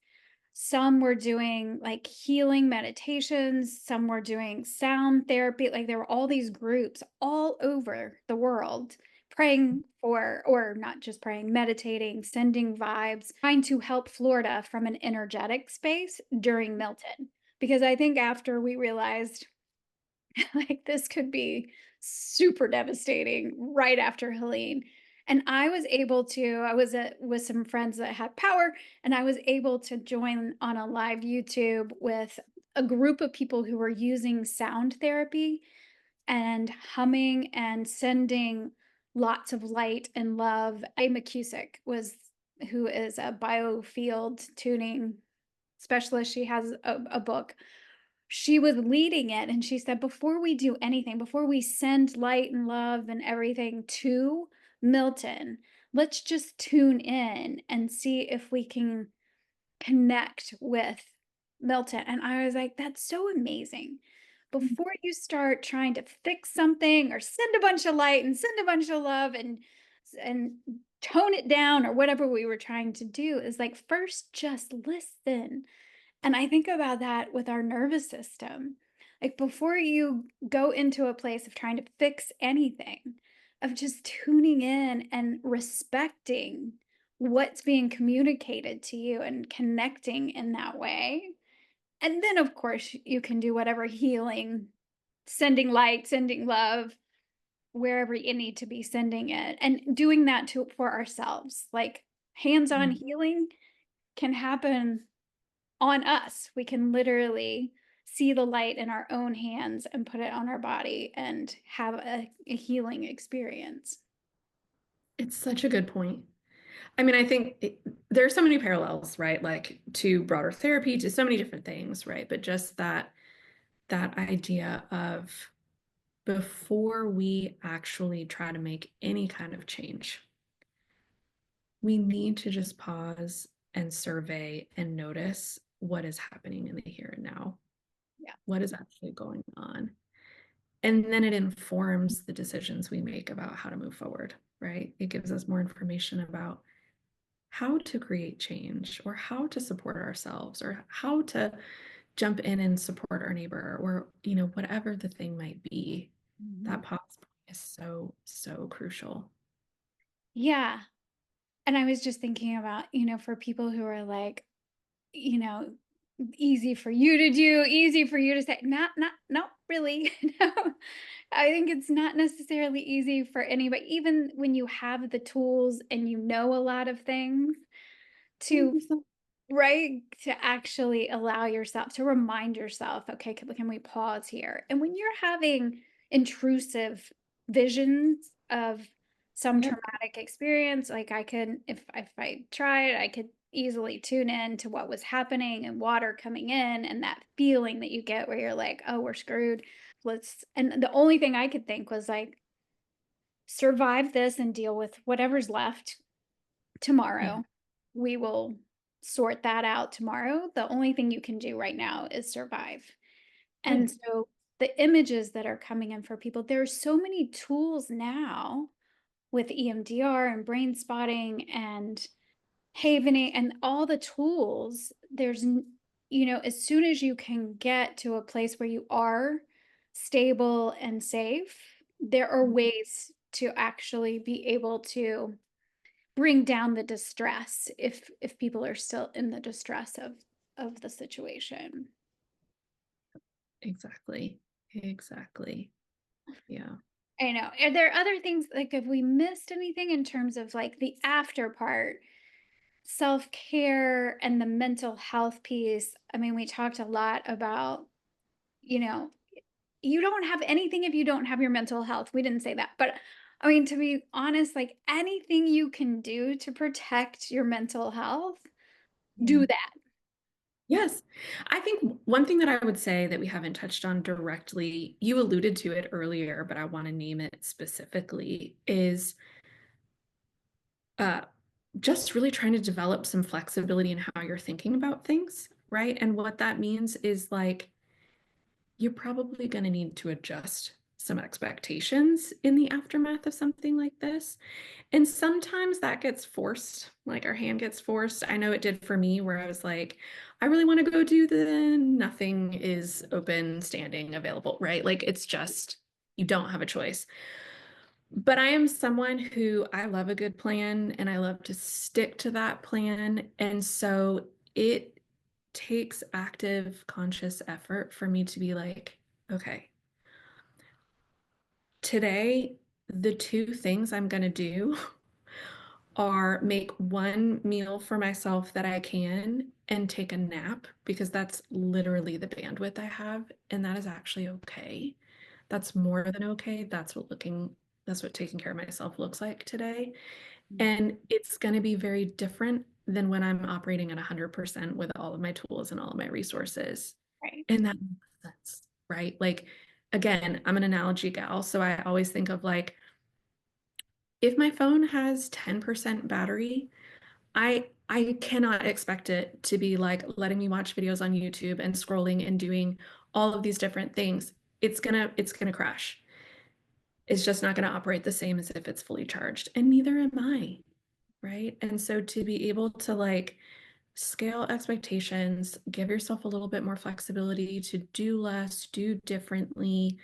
Some were doing like healing meditations, some were doing sound therapy. Like there were all these groups all over the world praying for, or not just praying, meditating, sending vibes, trying to help Florida from an energetic space during Milton. Because I think after we realized like this could be super devastating right after Helene. And I was with some friends that had power, and I was able to join on a live YouTube with a group of people who were using sound therapy and humming and sending lots of light and love. A McCusick was who is a biofield tuning specialist. She has a book. she was leading it, and she said, "Before we do anything, before we send light and love and everything to Milton, let's just tune in and see if we can connect with Milton." And I was like, "That's so amazing." Before you start trying to fix something or send a bunch of light and send a bunch of love and tone it down or whatever we were trying to do, is like, first just listen. And I think about that with our nervous system. Like, before you go into a place of trying to fix anything, of just tuning in and respecting what's being communicated to you and connecting in that way. And then, of course, you can do whatever healing, sending light, sending love, wherever you need to be sending it, and doing that to for ourselves. Like, hands-on Mm. healing can happen on us. We can literally see the light in our own hands and put it on our body and have a healing experience. It's such a good point. I mean, I think there are so many parallels, right? Like to broader therapy, to so many different things, right? But just that idea of before we actually try to make any kind of change, we need to just pause and survey and notice what is happening in the here and now. Yeah. What is actually going on? And then it informs the decisions we make about how to move forward, right? It gives us more information about how to create change or how to support ourselves or how to jump in and support our neighbor or whatever the thing might be. Mhm. That pause is so crucial. Yeah. And I was just thinking about, for people who are like, you know, easy for you to do, easy for you to say, not really. No. I think it's not necessarily easy for anybody, even when you have the tools and you know a lot of things, to 100%. right? To actually allow yourself to remind yourself, okay, can we pause here? And when you're having intrusive visions of some Yep, traumatic experience, like I could, if I tried, I could easily tune in to what was happening and water coming in and that feeling that you get where you're like, oh, we're screwed. And the only thing I could think was like, survive this and deal with whatever's left yeah, tomorrow. We will sort that out tomorrow. The only thing you can do right now is survive. And right. so the images that are coming in for people, there are so many tools now with EMDR and brain spotting and havening and all the tools. As soon as you can get to a place where you are stable and safe, there are ways to actually be able to bring down the distress if people are still in the distress of the situation. Exactly. Exactly. Yeah. I know. Are there other things, like, have we missed anything in terms of like the after part, self-care and the mental health piece? I mean, we talked a lot about, you know, you don't have anything if you don't have your mental health. We didn't say that. But I mean, to be honest, like anything you can do to protect your mental health, Yeah. do that. Yes. I think one thing that I would say that we haven't touched on directly, you alluded to it earlier, but I want to name it specifically, is uh, just really trying to develop some flexibility in how you're thinking about things, right? And what that means is like you're probably going to need to adjust some expectations in the aftermath of something like this. And sometimes that gets forced, like our hand gets forced. I know it did for me, where I was like, I really want to go do the nothing is open, standing, available, right? Like it's just, you don't have a choice. But I am someone who I love a good plan and I love to stick to that plan. And so it takes active, conscious effort for me to be like, okay, today, the two things I'm going to do are make one meal for myself that I can and take a nap because that's literally the bandwidth I have. And that is actually okay. That's more than okay. That's what taking care of myself looks like today. And it's going to be very different than when I'm operating at 100% with all of my tools and all of my resources. Right. And that makes sense, right? Like, again, I'm an analogy gal, so I always think of like, if my phone has 10% battery, I cannot expect it to be like letting me watch videos on YouTube and scrolling and doing all of these different things. It's gonna crash. It's just not gonna operate the same as if it's fully charged, and neither am I, right? And so to be able to like scale expectations, give yourself a little bit more flexibility to do less, do differently,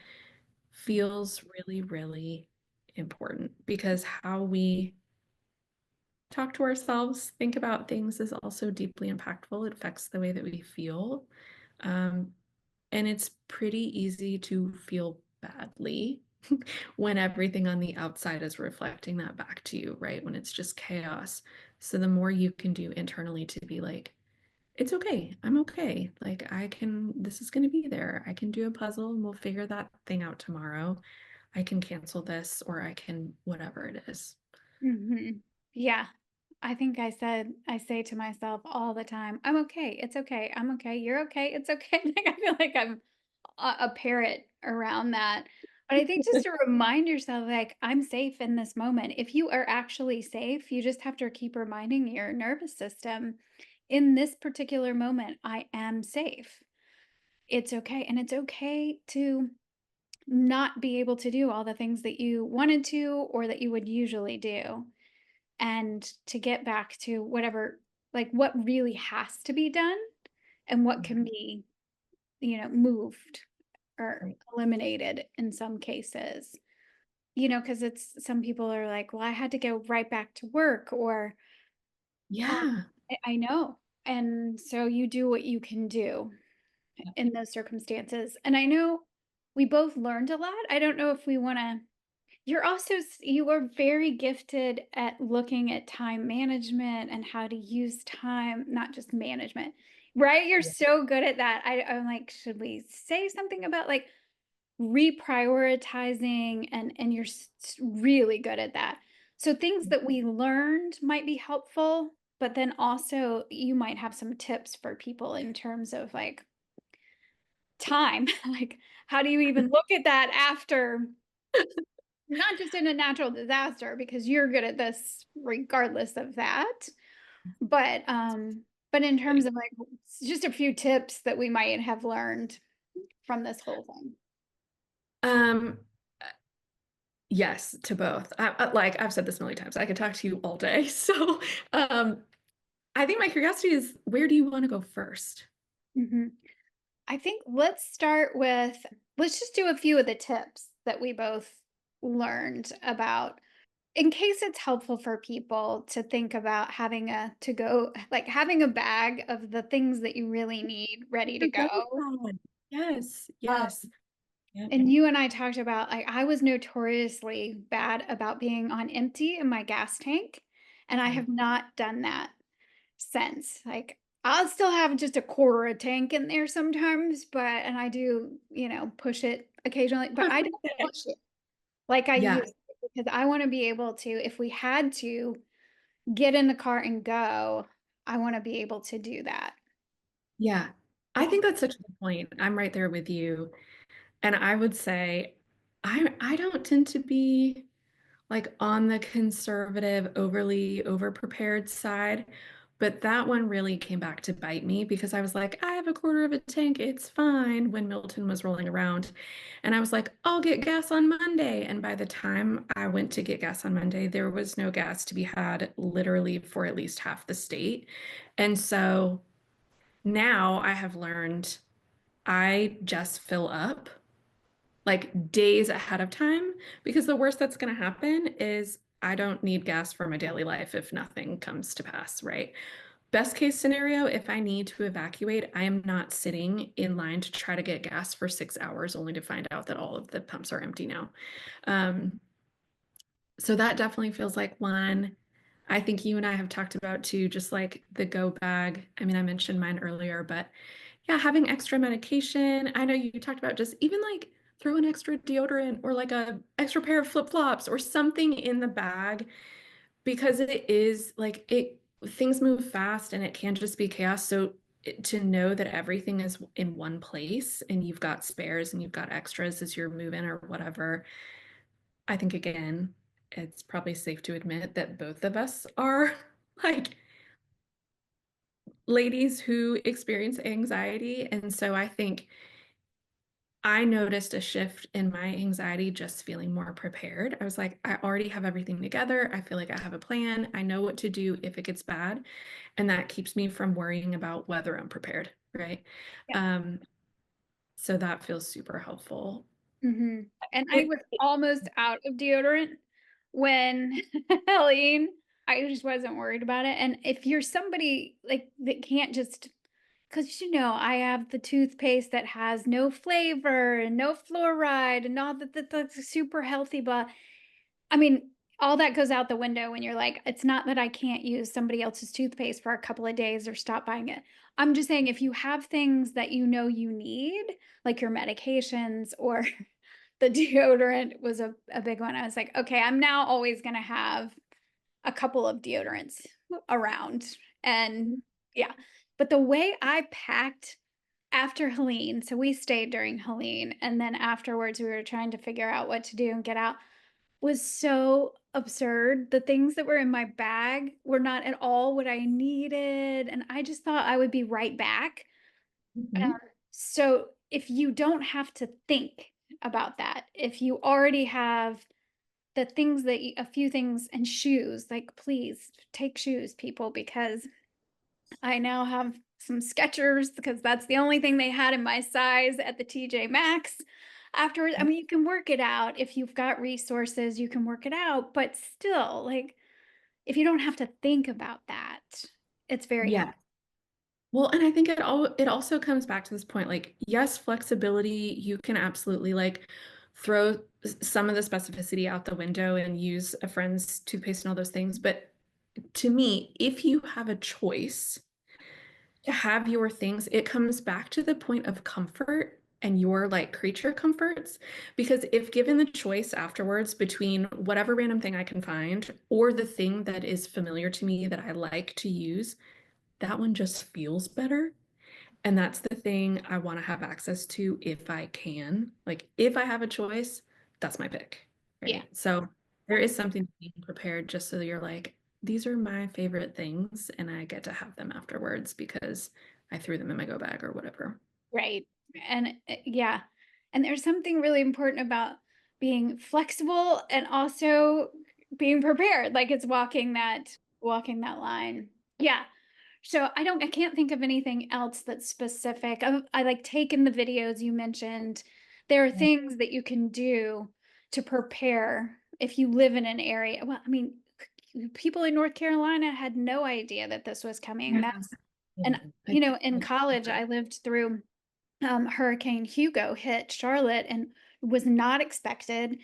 feels really, really important because how we talk to ourselves, think about things is also deeply impactful. It affects the way that we feel. Um, and it's pretty easy to feel badly when everything on the outside is reflecting that back to you, right? When it's just chaos. So the more you can do internally to be like, it's okay. I'm okay. Like I can, this is going to be there. I can do a puzzle and we'll figure that thing out tomorrow. I can cancel this or I can, whatever it is. Mhm. Yeah. I think I say to myself all the time, "I'm okay. It's okay. I'm okay. You're okay. It's okay." Like, I feel like I'm a parrot around that. But I think just to remind yourself, like, I'm safe in this moment. If you are actually safe, you just have to keep reminding your nervous system, in this particular moment, I am safe. It's okay. And it's okay to not be able to do all the things that you wanted to or that you would usually do. And to get back to whatever, like, what really has to be done and what Yeah. can be, moved or Right. eliminated in some cases. Because it's some people are like, well, I had to go right back to work, or um, Yeah. I know. And so you do what you can do in those circumstances. And I know we both learned a lot. I don't know if we want to. You are very gifted at looking at time management and how to use time, not just management, right? You're Yeah. so good at that. I'm like, should we say something about like reprioritizing? And you're really good at that. So things that we learned might be helpful, but then also you might have some tips for people in terms of like time. Like, how do you even look at that after? Not just in a natural disaster, because you're good at this regardless of that, but in terms of, like, just a few tips that we might have learned from this whole thing. Um, yes, to both. Like I've said this a million times, I could talk to you all day. So, um, I think my curiosity is where do you want to go first? Mhm. I think let's just do a few of the tips that we both learned about, in case it's helpful for people to think about having a to go, like, having a bag of the things that you really need ready to The go go. bag. Yes, Um, yes. Yep. And you and I talked about, like, I was notoriously bad about being on empty in my gas tank, and I Yeah. have not done that since. Like, I'll still have just a quarter a tank in there sometimes, and I do, push it occasionally, but I don't push it like I Yeah, used to, because I want to be able to, if we had to get in the car and go, I want to be able to do that. yeah. I think that's such a good point. I'm right there with you. And I would say I don't tend to be like on the conservative, overly over-prepared side. But that one really came back to bite me because I was like, I have a quarter of a tank, it's fine when Milton was rolling around. And I was like, I'll get gas on Monday. And by the time I went to get gas on Monday, there was no gas to be had literally for at least half the state. And so now I have learned I just fill up like days ahead of time because the worst that's going to happen is I don't need gas for my daily life if nothing comes to pass, right? Best case scenario, if I need to evacuate, I am not sitting in line to try to get gas for 6 hours only to find out that all of the pumps are empty now. Um, so that definitely feels like one. I think you and I have talked about too, just like the go bag. I mean, I mentioned mine earlier, but yeah, having extra medication. I know you talked about just even like throw an extra deodorant or like a extra pair of flip-flops or something in the bag because it is like it things move fast and it can just be chaos. So to know that everything is in one place and you've got spares and you've got extras as you're moving or whatever. I think again, it's probably safe to admit that both of us are like ladies who experience anxiety. And so I think I noticed a shift in my anxiety just feeling more prepared. I was like, I already have everything together. I feel like I have a plan. I know what to do if it gets bad. And that keeps me from worrying about whether I'm prepared, right? Yeah. Um, so that feels super helpful. Mhm. And I It, was almost out of deodorant when Helene, I just wasn't worried about it. And if you're somebody like that can't just, because I have the toothpaste that has no flavor and no fluoride and all that's super healthy, but I mean, all that goes out the window when you're like, it's not that I can't use somebody else's toothpaste for a couple of days or stop buying it. I'm just saying if you have things that you need, like your medications or the deodorant was a big one. I was like, okay, I'm now always going to have a couple of deodorants around. And yeah, but the way I packed after Helene, so we stayed during Helene, and then afterwards we were trying to figure out what to do and get out, was so absurd. The things that were in my bag were not at all what I needed. And I just thought I would be right back. Um, Mhm. so if you don't have to think about that, if you already have the things that a few things and shoes, like please take shoes, people, because I now have some Skechers because that's the only thing they had in my size at the TJ Maxx. Afterwards, I mean, you can work it out if you've got resources, you can work it out, but still, like, if you don't have to think about that, it's very Yeah. helpful. Well, and I think it also comes back to this point, like, yes, flexibility, you can absolutely like throw some of the specificity out the window and use a friend's toothpaste and all those things. But to me, if you have a choice to have your things, it comes back to the point of comfort and your like creature comforts. Because if given the choice afterwards between whatever random thing I can find or the thing that is familiar to me that I like to use, that one just feels better. And that's the thing I want to have access to if I can. Like if I have a choice, that's my pick. Yeah. Right. So there is something to being prepared just so you're like, these are my favorite things and I get to have them afterwards because I threw them in my go bag or whatever. Right. And yeah. And there's something really important about being flexible and also being prepared. Like it's walking that line. Yeah. So I can't think of anything else that's specific. I like taken the videos you mentioned. There are Yeah. things that you can do to prepare if you live in an area. Well, I mean, people in North Carolina had no idea that this was coming. Yeah. That's Yeah. and in college, I lived through Hurricane Hugo hit Charlotte and was not expected,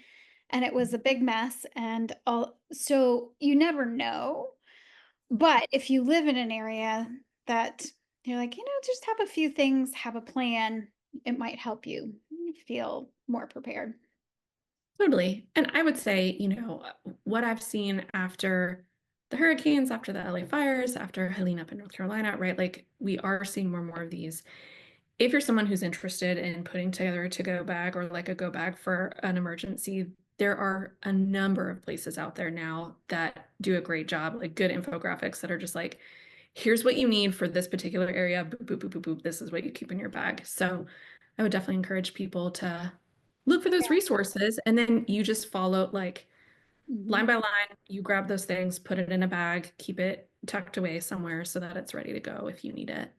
and it was a big mess. And all, so you never know. But if you live in an area that you're like, just have a few things, have a plan, it might help you feel more prepared. Totally. And I would say, what I've seen after the hurricanes, after the LA fires, after Helene up in North Carolina, right? Like we are seeing more and more of these. If you're someone who's interested in putting together a to-go bag or like a go bag for an emergency, there are a number of places out there now that do a great job, like good infographics that are just like, here's what you need for this particular area. Boop, boop, boop, boop, boop. This is what you keep in your bag. So I would definitely encourage people to look for those resources and then you just follow like line Mhm. by line, you grab those things, put it in a bag, keep it tucked away somewhere so that it's ready to go if you need it.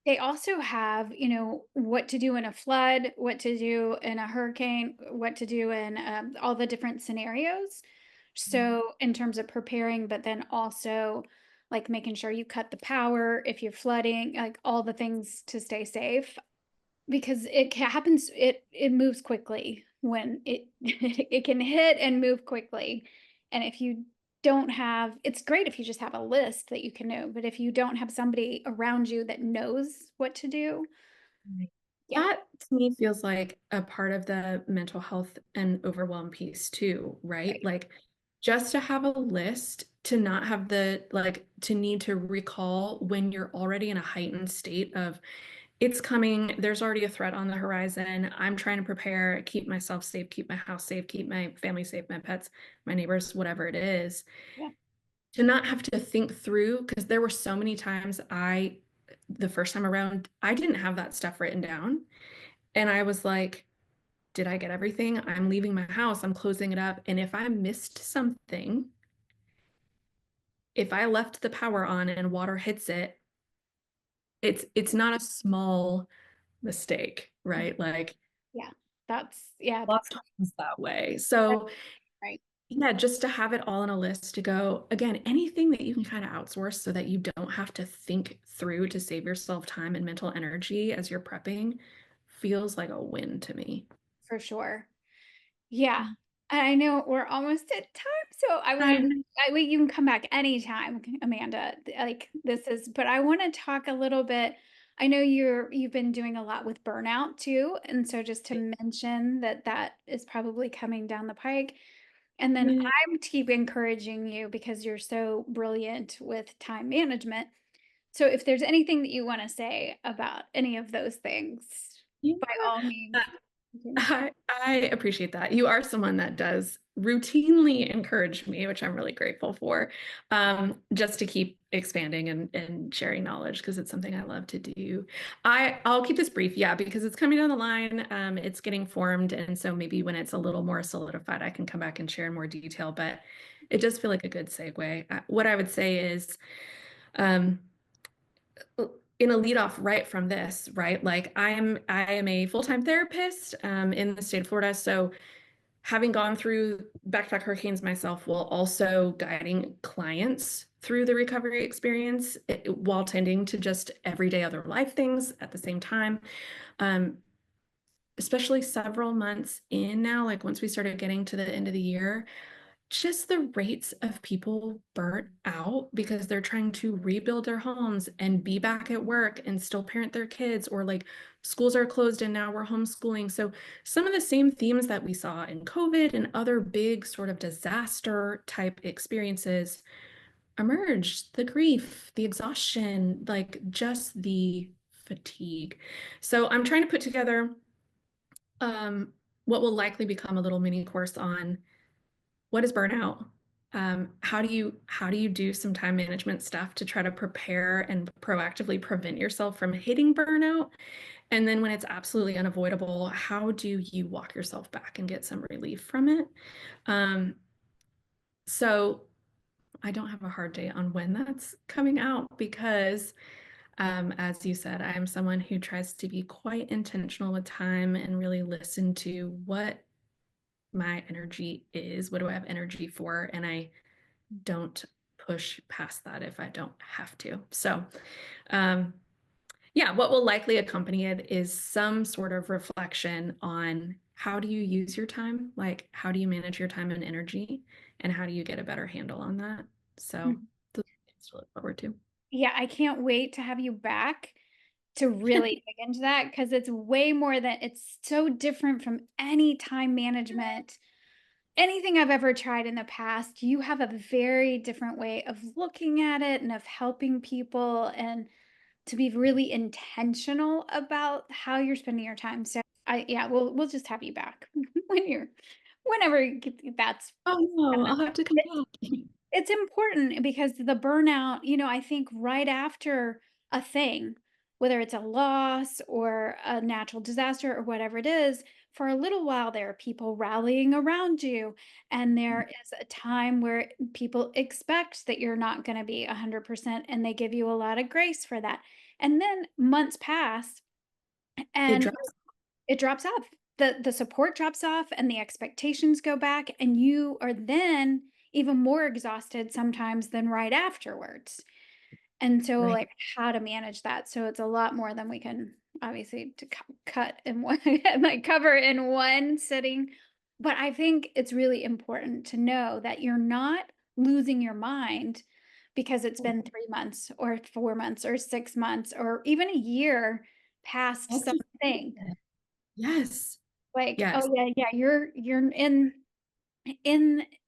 They also have, what to do in a flood, what to do in a hurricane, what to do in all the different scenarios. So, in terms of preparing, but then also like making sure you cut the power if you're flooding, like all the things to stay safe, because happens, it moves quickly when it it can hit and move quickly. And if you don't have, it's great if you just have a list that you can know, but if you don't have somebody around you that knows what to do, Right. yeah. That to me feels like a part of the mental health and overwhelm piece too, right? Right. Like just to have a list, to not have the like to need to recall when you're already in a heightened state of it's coming, there's already a threat on the horizon. I'm trying to prepare, keep myself safe, keep my house safe, keep my family safe, my pets, my neighbors, whatever it is. Yeah. To not have to think through, because there were so many times the first time around, I didn't have that stuff written down. And I was like, did I get everything? I'm leaving my house, I'm closing it up. And if I missed something, if I left the power on and water hits it, it's not a small mistake, Mhm. right? Like Yeah. Yeah, a lot of times that way. that's So right. yeah, just to have it all in a list to go, again, anything that you can kind of outsource so that you don't have to think through to save yourself time and mental energy as you're prepping feels like a win to me. For sure. Yeah. And I know we're almost at time, so you can come back anytime, Amanda. Like this is, but I want to talk a little bit. I know you've been doing a lot with burnout too, and so just to mention that that is probably coming down the pike. And then Yeah. I'm keep encouraging you because you're so brilliant with time management. So if there's anything that you want to say about any of those things, Yeah. by all means. I appreciate that. You are someone that does routinely encourage me, which I'm really grateful for, just to keep expanding and sharing knowledge because it's something I love to do. I'll keep this brief, yeah, because it's coming down the line. It's getting formed, and so maybe when it's a little more solidified, I can come back and share in more detail. But it does feel like a good segue. What I would say is, um, in a lead off right from this, right? Like I am a full-time therapist in the state of Florida. So having gone through back-to-back hurricanes myself while also guiding clients through the recovery experience while tending to just everyday other life things at the same time. Um, Especially several months in now, like once we started getting to the end of the year, just the rates of people burnt out because they're trying to rebuild their homes and be back at work and still parent their kids, or like schools are closed and now we're homeschooling. So some of the same themes that we saw in COVID and other big sort of disaster type experiences emerged: the grief, the exhaustion, like just the fatigue. So I'm trying to put together what will likely become a little mini course on what is burnout? How do you do some time management stuff to try to prepare and proactively prevent yourself from hitting burnout? And then when it's absolutely unavoidable, how do you walk yourself back and get some relief from it? Um, so I don't have a hard date on when that's coming out because, as you said, I am someone who tries to be quite intentional with time and really listen to what my energy is. What do I have energy for? And I don't push past that if I don't have to. So, um, yeah, what will likely accompany it is some sort of reflection on how do you use your time? Like, how do you manage your time and energy? And how do you get a better handle on that? So, those are things to look forward to. Yeah, I can't wait to have you back to really dig into that because it's way more than it's so different from any time management, anything I've ever tried in the past. You have a very different way of looking at it and of helping people and to be really intentional about how you're spending your time. So yeah, we'll just have you back when whenever that's Oh no, I'll have to come back. it's important because the burnout, I think right after a thing, whether it's a loss or a natural disaster or whatever it is, for a little while there are people rallying around you. And there is a time where people expect that you're not going to be 100% and they give you a lot of grace for that. And then months pass It and drops. it drops off. The support drops off and the expectations go back, and you are then even more exhausted sometimes than right afterwards. And so, Right. like, how to manage that. So it's a lot more than we can obviously to cut in one, like cover in one sitting. But I think it's really important to know that you're not losing your mind because it's been 3 months or 4 months or 6 months or even a year past That's just something. it. Yes. Like, Yes. oh yeah, yeah, you're in.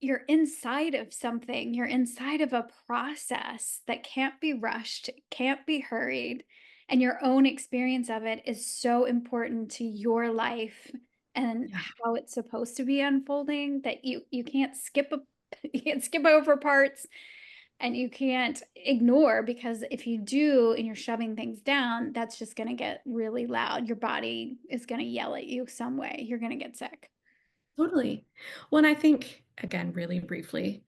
you're inside of something, you're inside of a process that can't be rushed, can't be hurried, and your own experience of it is so important to your life and Yeah, how it's supposed to be unfolding that you can't skip a you can't skip over parts and you can't ignore, because if you do and you're shoving things down, that's just going to get really loud. Your body is going to yell at you some way. You're going to get sick. totally. Well, and I think, again, really briefly,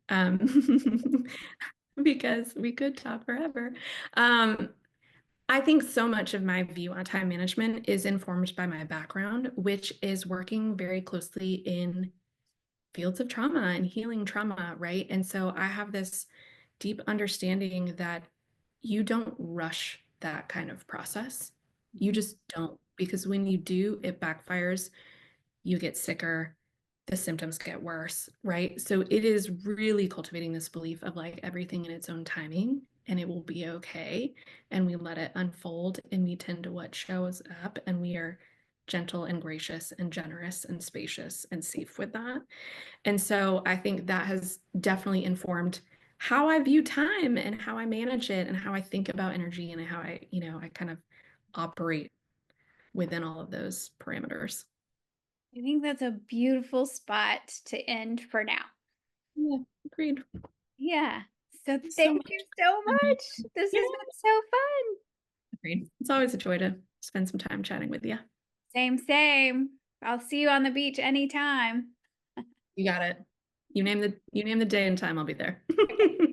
because we could talk forever. Um, I think so much of my view on time management is informed by my background, which is working very closely in fields of trauma and healing trauma, right? And so I have this deep understanding that you don't rush that kind of process. You Mhm. just don't, because when you do, it backfires, you get sicker, the symptoms get worse, right? So it is really cultivating this belief of like everything in its own timing and it will be okay. And we let it unfold and we tend to what shows up and we are gentle and gracious and generous and spacious and safe with that. And so I think that has definitely informed how I view time and how I manage it and how I think about energy and how I kind of operate within all of those parameters. I think that's a beautiful spot to end for now. Yeah, agreed. Yeah. So Thanks so thank much you so for being much. This Yeah, has been so fun. agreed. It's always a joy to spend some time chatting with you. Same, same. I'll see you on the beach anytime. You got it. You name the day and time, I'll be there. Okay.